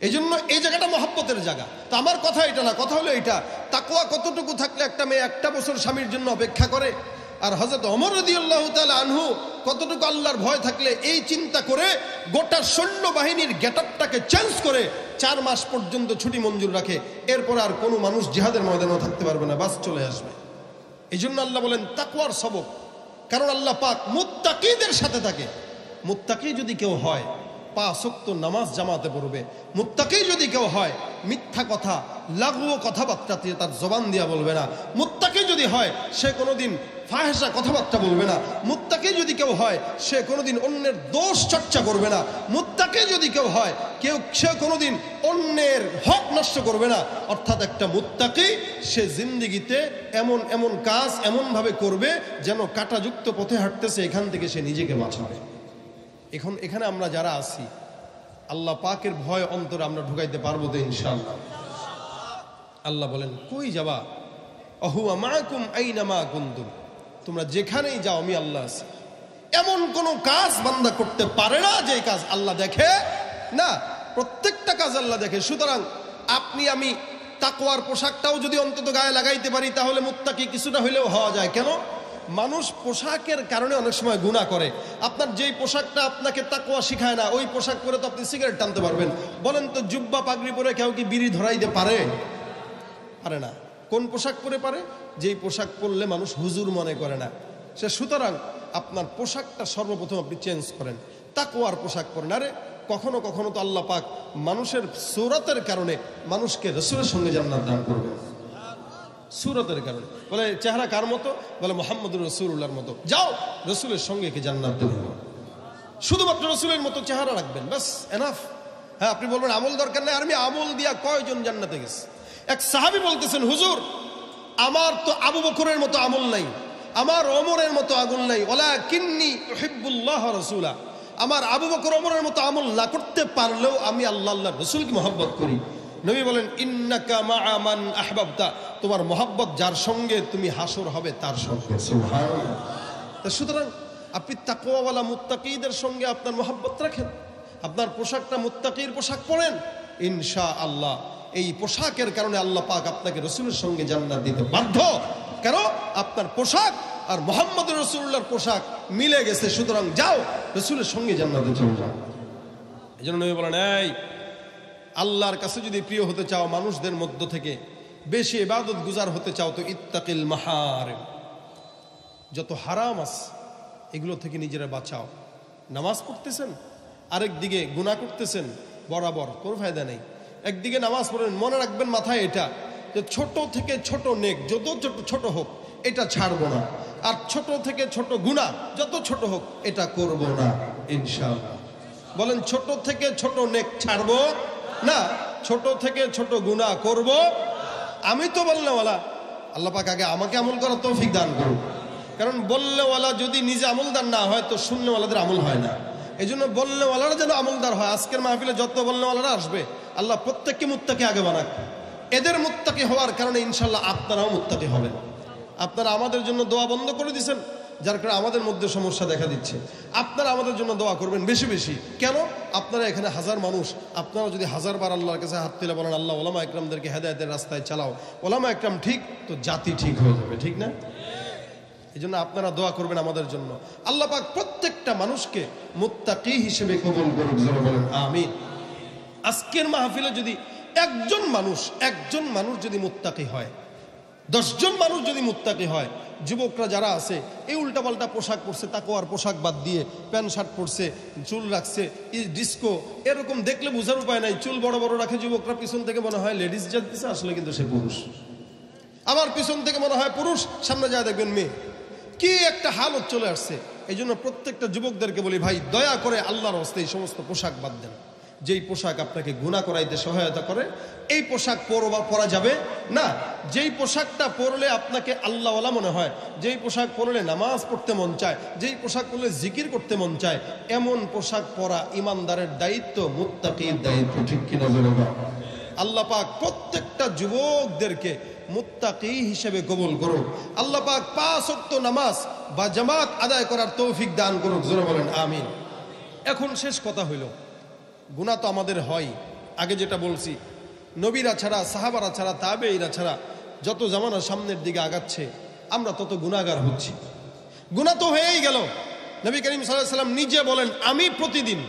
এই জন্য এই জায়গাটা মহব্বতের জায়গা। তো আমার কথা এটা না, কথা হলো এটা, তাকওয়া কতটুকু থাকলে একটা মেয়ে 1 বছর স্বামীর জন্য অপেক্ষা করে, আর হযরত ওমর রাদিয়াল্লাহু তাআলা আনহু কতটুকু আল্লাহর ভয় থাকলে এই চিন্তা করে গোটা সৈন্যবাহিনীর গেটআপটাকে চেঞ্জ করে 4 মাস পর্যন্ত ছুটি মঞ্জুর রাখে। এরপর আর কোনো মানুষ জিহাদের ময়দানেও থাকতে পারবে না, বাস চলে আসবে। এই জন্য আল্লাহ বলেন তাকওয়ার সবক, কারণ আল্লাহ পাক মুত্তাকিদের সাথে থাকে। মুত্তাকি যদি কেউ হয় 5 ওয়াক্ত নামাজ জামাতে পড়বে। মুত্তাকি যদি কেউ হয় মিথ্যা কথা লাগু কথাবার্তাতে তার জবান দিয়া বলবে না। মুত্তাকি যদি হয় সে কোনোদিন ফাহেসা কথাবার্তা বলবে না। মুত্তাকি যদি কেউ হয় সে কোনোদিন অন্যের দোষ চর্চা করবে না। মুত্তাকি যদি কেউ হয় সে কোনোদিন অন্যের হক নষ্ট করবে না। অর্থাৎ একটা মুত্তাকি সে জিন্দেগিতে এমন এমন কাজ এমনভাবে করবে যেন কাঁটাযুক্ত পথে হাঁটতেছে, এখান থেকে সে নিজেকে বাঁচাবে। এখানে আমরা যারা আছি আল্লাহ পাকের ভয় অন্তরে আমরা ঢুকাইতে পারবো তো ইনশাআল্লাহ? আল্লাহ বলেন কই যাবা, আহুয়া মাকুম আইনামা কুনতুম, তোমরা যেখানেই যাও আমি আল্লাহ আছি। এমন কোন কাজ বান্দা করতে পারে না যে কাজ আল্লাহ দেখে না, প্রত্যেকটা কাজ আল্লাহ দেখে। সুতরাং আপনি আমি তাকওয়ার পোশাকটাও যদি অন্তত গায়ে লাগাইতে পারি তাহলে মুত্তাকি কিছুটা হইলেও হওয়া যায়। কেন? মানুষ পোশাকের কারণে অনেক সময় গুনাহ করে। আপনার যেই পোশাকটা আপনাকে তাকওয়া শিখায় না ওই পোশাক পরে তো আপনি সিগারেট টানতে পারবেন। বলেন তো জুব্বা পাগড়ি পরে কেউ কি বিড়ি ধরাইতে পারে? পারে না। কোন পোশাক পরে পারে? যেই পোশাক পরলে মানুষ হুজুর মনে করে না সে। সুতরাং আপনার পোশাকটা সর্বপ্রথম আপনি চেঞ্জ করেন, তাকওয়ার পোশাক পরেন। আরে কখনো কখনো তো আল্লাহ পাক মানুষের সূরতের কারণে মানুষকে রাসূলের সঙ্গে জান্নাত দান করবে। সূরতের কারণে বলে চেহারা কার মতো? বলে মুহাম্মদুর রাসূলুল্লাহর মতো। যাও রাসূলের সঙ্গে কি জান্নাত দেব। শুধুমাত্র রাসূলের মতো চেহারা রাখবেন, বাস এনাফ। হ্যাঁ, আপনি বলবেন আমল দরকার নাই। আর আমি আমল দিয়া কয়জন জান্নাতে গেছে? এক সাহাবী বলতেছেন, হুজুর আমার তো আবু বকরের মতো আমল নাই, আমার ওমরের মতো আমল নাই, ওয়ালাকিন্নী উহিব্বুল্লাহ ওয়া রাসূলা। আমার আবু বকর ওমরের মতো আমল না করতে পারলেও আমি আল্লাহর রাসূলকে মহব্বত করি। নবী বলেন ইন্নাকা মা'a মান আহবাবতা, তোমার মহব্বত যার সঙ্গে তুমি হাসর হবে তার সঙ্গে। সুবহানাল্লাহ। সুতরাং আপনি তাকওয়াওয়ালা মুত্তাকিদের সঙ্গে আপনার মহব্বত রাখেন, আপনার পোশাকটা মুত্তাকির পোশাক পরেন, ইনশাআল্লাহ এই পোশাকের কারণে আল্লাহ পাক আপনাকে রাসূলের সঙ্গে জান্নাত দিতে বাধ্য। কেন? আপনার পোশাক আর মুহাম্মদ রাসূলুল্লাহর পোশাক মিলে গেছে। সুতরাং যাও রাসূলের সঙ্গে জান্নাতে চলে যাও। এজন্য নবী বলেন, এই আল্লাহর কাছে যদি প্রিয় হতে চাও, মানুষদের মধ্য থেকে বেশি ইবাদত গুজার হতে চাও, তো ইত্তাকিল মাহারিম, যত হারাম আছে এগুলো থেকে নিজেরা বাঁচাও। নামাজ পড়তেছেন, আরেক দিকে গুনাহ করতেছেন, বরাবর কোনো ফায়দা নেই। একদিকে নামাজ পড়েন, মনে রাখবেন মাথায় এটা যে ছোট থেকে ছোট নেক যত ছোট হোক এটা ছাড়বো না, আর ছোট থেকে ছোট গুনাহ যত ছোট হোক এটা করব না ইনশাআল্লাহ। বলেন ছোট থেকে ছোট নেক ছাড়বো না, ছোট থেকে ছোট গুনাহ করব। আমি তো বললেওয়ালা, আল্লাহ পাক আগে আমাকে আমল করার তৌফিক দান করুন। কারণ বললেওয়ালা যদি নিজে আমলদার না হয় তো শুননেওয়ালাদের আমল হয় না। এই জন্য বললেওয়ালারা যেন আমলদার হয়। আজকের মাহফিলে যত বললেওয়ালারা আসবে আল্লাহ প্রত্যেককে মুত্তাকি আগে বানাক। এদের মুত্তাকি হওয়ার কারণে ইনশাল্লাহ আপনারাও মুত্তাকি হবেন। আপনারা আমাদের জন্য দোয়া বন্ধ করে দিয়েছেন, যার কারণে আমাদের মধ্যে সমস্যা দেখা দিচ্ছে। আপনারা আমাদের জন্য দোয়া করবেন বেশি বেশি। কেন? আপনারা এখানে হাজার মানুষ, আপনারা যদি 1000 বার আল্লাহর কাছে হাত তুলে বলেন আল্লাহ ওলামা একরামদেরকে হেদায়েতের রাস্তায় চালাও, ওলামা একরাম ঠিক তো জাতি ঠিক হয়ে যাবে, ঠিক না? এই জন্য আপনারা দোয়া করবেন আমাদের জন্য। আল্লাহ পাক প্রত্যেকটা মানুষকে মুত্তাকি হিসেবে কবুল করুন, যারা বলেন আমিন। আজকের মাহফিলে যদি একজন মানুষ যদি মুত্তাকি হয়, 10 জন মানুষ যদি মুত্তাকি হয়, যুবকরা যারা আছে এই উল্টাপাল্টা পোশাক পরছে, তাকওয়ার পোশাক বাদ দিয়ে প্যান্ট শার্ট পরছে, চুল রাখছে, ডিস্কো, এরকম দেখলে বোঝার উপায় নাই। চুল বড় বড় রাখে যুবকরা, পিছন থেকে মনে হয় লেডিস যাচ্ছে, আসলে কিন্তু সে পুরুষ। আবার পিছন থেকে মনে হয় পুরুষ, সামনে যায় দেখবেন মেয়ে। কি একটা হালত চলে আসছে। এই জন্য প্রত্যেকটা যুবকদেরকে বলি, ভাই দয়া করে আল্লাহর রাস্তায় এই সমস্ত পোশাক বাদ দেন। যেই পোশাক আপনাকে গুনাহ করাইতে সহায়তা করে এই পোশাক পরা যাবে না। যেই পোশাকটা পরলে আপনাকে আল্লাহওয়ালা মনে হয়, যেই পোশাক পরলে নামাজ পড়তে মন চায়, যেই পোশাক পরলে জিকির করতে মন চায়, এমন পোশাক পরা ইমানদারের দায়িত্ব, মুত্তাকির দায়িত্ব, ঠিক কিনা বলুন? আল্লাহ পাক প্রত্যেকটা যুবকদেরকে মুত্তাকি হিসেবে কবুল করুন। আল্লাহ পাক 5 ওয়াক্ত নামাজ বা জামাত আদায় করার তৌফিক দান করুন, জোরে বলেন আমিন। এখন শেষ কথা হইল, গুনাহ তো আমাদের হয়। আগে যেটা বলছি, নবীরা ছাড়া, সাহাবারা ছাড়া, তাবেঈরা ছাড়া যত জামানা সামনের দিকে আগাচ্ছে আমরা তত গুনাহগার হচ্ছি। গুনাহ তো হয়েই গেল। নবী করিম সাল্লাল্লাহু আলাইহি ওয়াসাল্লাম নিজে বলেন, আমি প্রতিদিন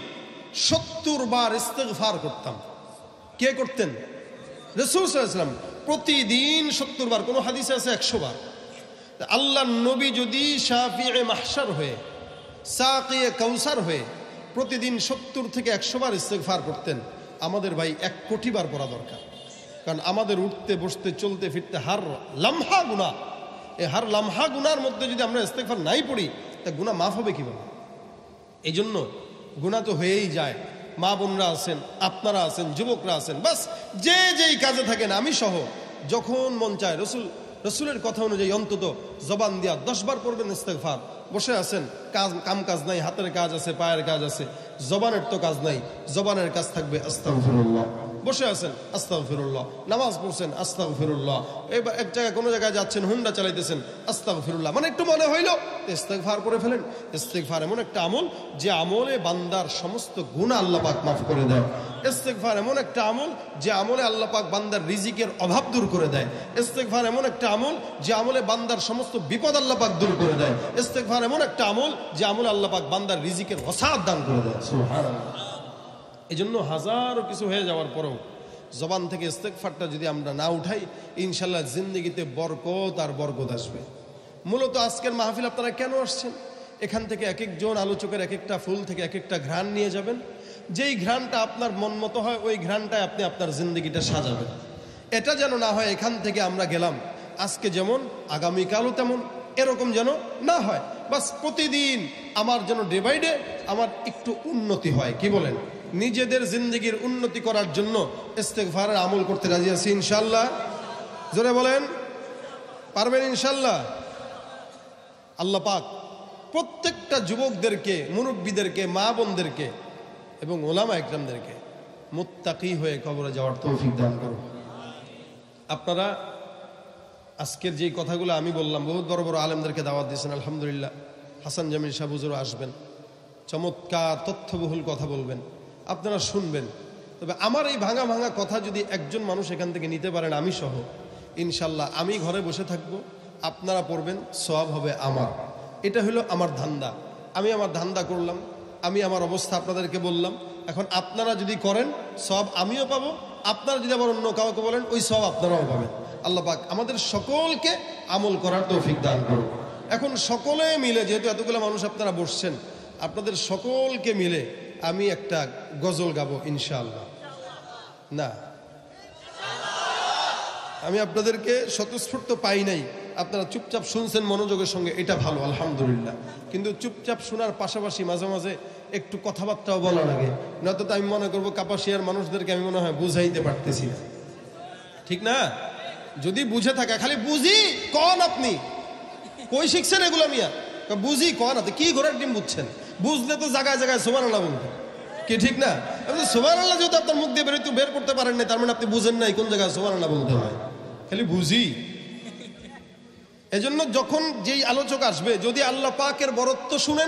70 বার ইস্তিগফার করতাম। কে করতেন? রাসূল সাল্লাল্লাহু আলাইহি ওয়াসাল্লাম প্রতিদিন 70 বার, কোন হাদিসে আছে 100 বার। আল্লাহর নবী যদি শাফিয়ে মাহশার হয়ে, সাকিয়ে কাউসার হয়ে প্রতিদিন 70 থেকে 100 বার ইস্তেগফার করতেন, আমাদের ভাই 1 কোটি বার পড়া দরকার। কারণ আমাদের উঠতে বসতে চলতে ফিরতে হার লামহা গুনাহ, এই হার লামহা গুনার মধ্যে যদি আমরা ইস্তেগফার নাই পড়ি তা গুনাহ মাফ হবে কিভাবে? এই জন্য গুনাহ তো হয়েই যায়। মা বোনরা আছেন, আপনারা আছেন, যুবকরা আছেন, বাস যে যেই কাজে থাকেন, আমি সহ, যখন মন চায় রসুলের কথা অনুযায়ী অন্তত জবান দিয়া 10 বার পড়বেন ইস্তেগফার। বসে আছেন, কাম কাজ নাই, হাতের কাজ আছে, পায়ের কাজ আছে, জবানের তো কাজ নাই, জবানের কাজ থাকবে আস্তাগফিরুল্লাহ। বসে আছেন আস্তাগফিরুল্লাহ, নামাজ পড়ছেন আস্তাগফিরুল্লাহ, এবার এক জায়গায় কোনো জায়গায় যাচ্ছেন, হুন্ডা চালাইতেছেন আস্তাগফিরুল্লাহ, মানে একটু মনে হইলো ইস্তেগফার করে ফেলেন। ইস্তেগফার এমন একটা আমল যে আমলে বান্দার সমস্ত গুনাহ আল্লাহ পাক মাফ করে দেয়। ইস্তেগফার এমন একটা আমল যে আমলে আল্লাহ পাক বান্দার রিজিকের অভাব দূর করে দেয়। ইস্তেগফার এমন একটা আমল যে আমলে বান্দার সমস্ত বিপদ আল্লাহ পাক দূর করে দেয়। ইস্তেগফার এমন একটা আমল যে আমলে আল্লাহ পাক বান্দার রিজিকের ওসাআত দান করে দেয়। সুবহানাল্লাহ। এজন্য হাজারো কিছু হয়ে যাওয়ার পরেও জবান থেকে ইস্তেগফারটা যদি আমরা না উঠাই, ইনশাআল্লাহ জিন্দেগিতে বরকত আর বরকত আসবে। মূলত আজকের মাহফিল আপনারা কেন আসছেন? এখান থেকে এক একজন আলোচকের এক একটা ফুল থেকে এক একটা ঘ্রাণ নিয়ে যাবেন। যেই ঘ্রাণটা আপনার মন মতো হয় ওই ঘ্রাণটায় আপনি আপনার জিন্দেগিটা সাজাবেন। এটা যেন না হয় এখান থেকে আমরা গেলাম আজকে যেমন আগামীকালও তেমন, এরকম যেন না হয়। বাস প্রতিদিন আমার যেন ডে বাই ডে আমার একটু উন্নতি হয়। কি বলেন? নিজেদের জিন্দেগির উন্নতি করার জন্য ইস্তেগফারের আমল করতে রাজি আছি ইনশাআল্লাহ। জোরে বলেন, পারবেন ইনশাআল্লাহ? আল্লাহ পাক প্রত্যেকটা যুবকদেরকে, মুরব্বীদেরকে, মা বোনদেরকে এবং ওলামা ইকরামদেরকে মুত্তাকি হয়ে কবরে যাওয়ার তৌফিক দান করুন। আপনারা আজকের যেই কথাগুলো আমি বললাম, বহুত বড় বড় আলেমদেরকে দাওয়াত দিয়েছেন, আলহামদুলিল্লাহ। হাসান জামিল সাহেব হুজুর আসবেন, চমৎকার তথ্যবহুল কথা বলবেন, আপনারা শুনবেন। তবে আমার এই ভাঙা ভাঙা কথা যদি একজন মানুষ এখান থেকে নিতে পারেন, আমি সহ, ইনশাল্লাহ আমি ঘরে বসে থাকব, আপনারা পড়বেন, সওয়াব হবে আমার। এটা হলো আমার ধান্দা। আমি আমার ধান্দা করলাম, আমি আমার অবস্থা আপনাদেরকে বললাম। এখন আপনারা যদি করেন সওয়াব আমিও পাবো, আপনারা যদি আবার অন্য কাউকে বলেন ওই সওয়াব আপনারাও পাবেন। আল্লাহ পাক আমাদের সকলকে আমল করার তৌফিক দান করুন। এখন সকলে মিলে, যেহেতু এতগুলো মানুষ আপনারা বসছেন, আপনাদের সকলকে মিলে আমি একটা গজল গাবো ইনশাআল্লাহ। না, আমি আপনাদেরকে স্বতঃস্ফূর্ত পাই নাই, আপনারা চুপচাপ শুনছেন মনোযোগের সঙ্গে, এটা ভালো, আলহামদুলিল্লাহ। কিন্তু চুপচাপ শোনার পাশাপাশি মাঝে মাঝে একটু কথাবার্তাও বলা লাগে, নয়তো তো আমি মনে করবো কাপাসিয়ার মানুষদেরকে আমি মনে হয় বুঝাইতে পারতেছি না, ঠিক না? যদি বুঝে থাকে, খালি বুঝি কন, আপনি কই শিখছেন এগুলো মিয়া? বুঝি কন, আপনি কি ঘোড়ার ডিম বুঝছেন? বুঝলে তো জায়গায় জায়গায় সুবহানাল্লাহ বলতেন, কি ঠিক না? সুবহানাল্লাহ যেহেতু আপনার মুখ দিয়ে বের করতে পারেন না, তার মানে আপনি বুঝেন নাই কোন জায়গায় সুবহানাল্লাহ বলতে হয়, খালি বুঝি। এজন্য যখন যেই আলোচক আসবে, যদি আল্লাহ পাকের বরত্ব শুনেন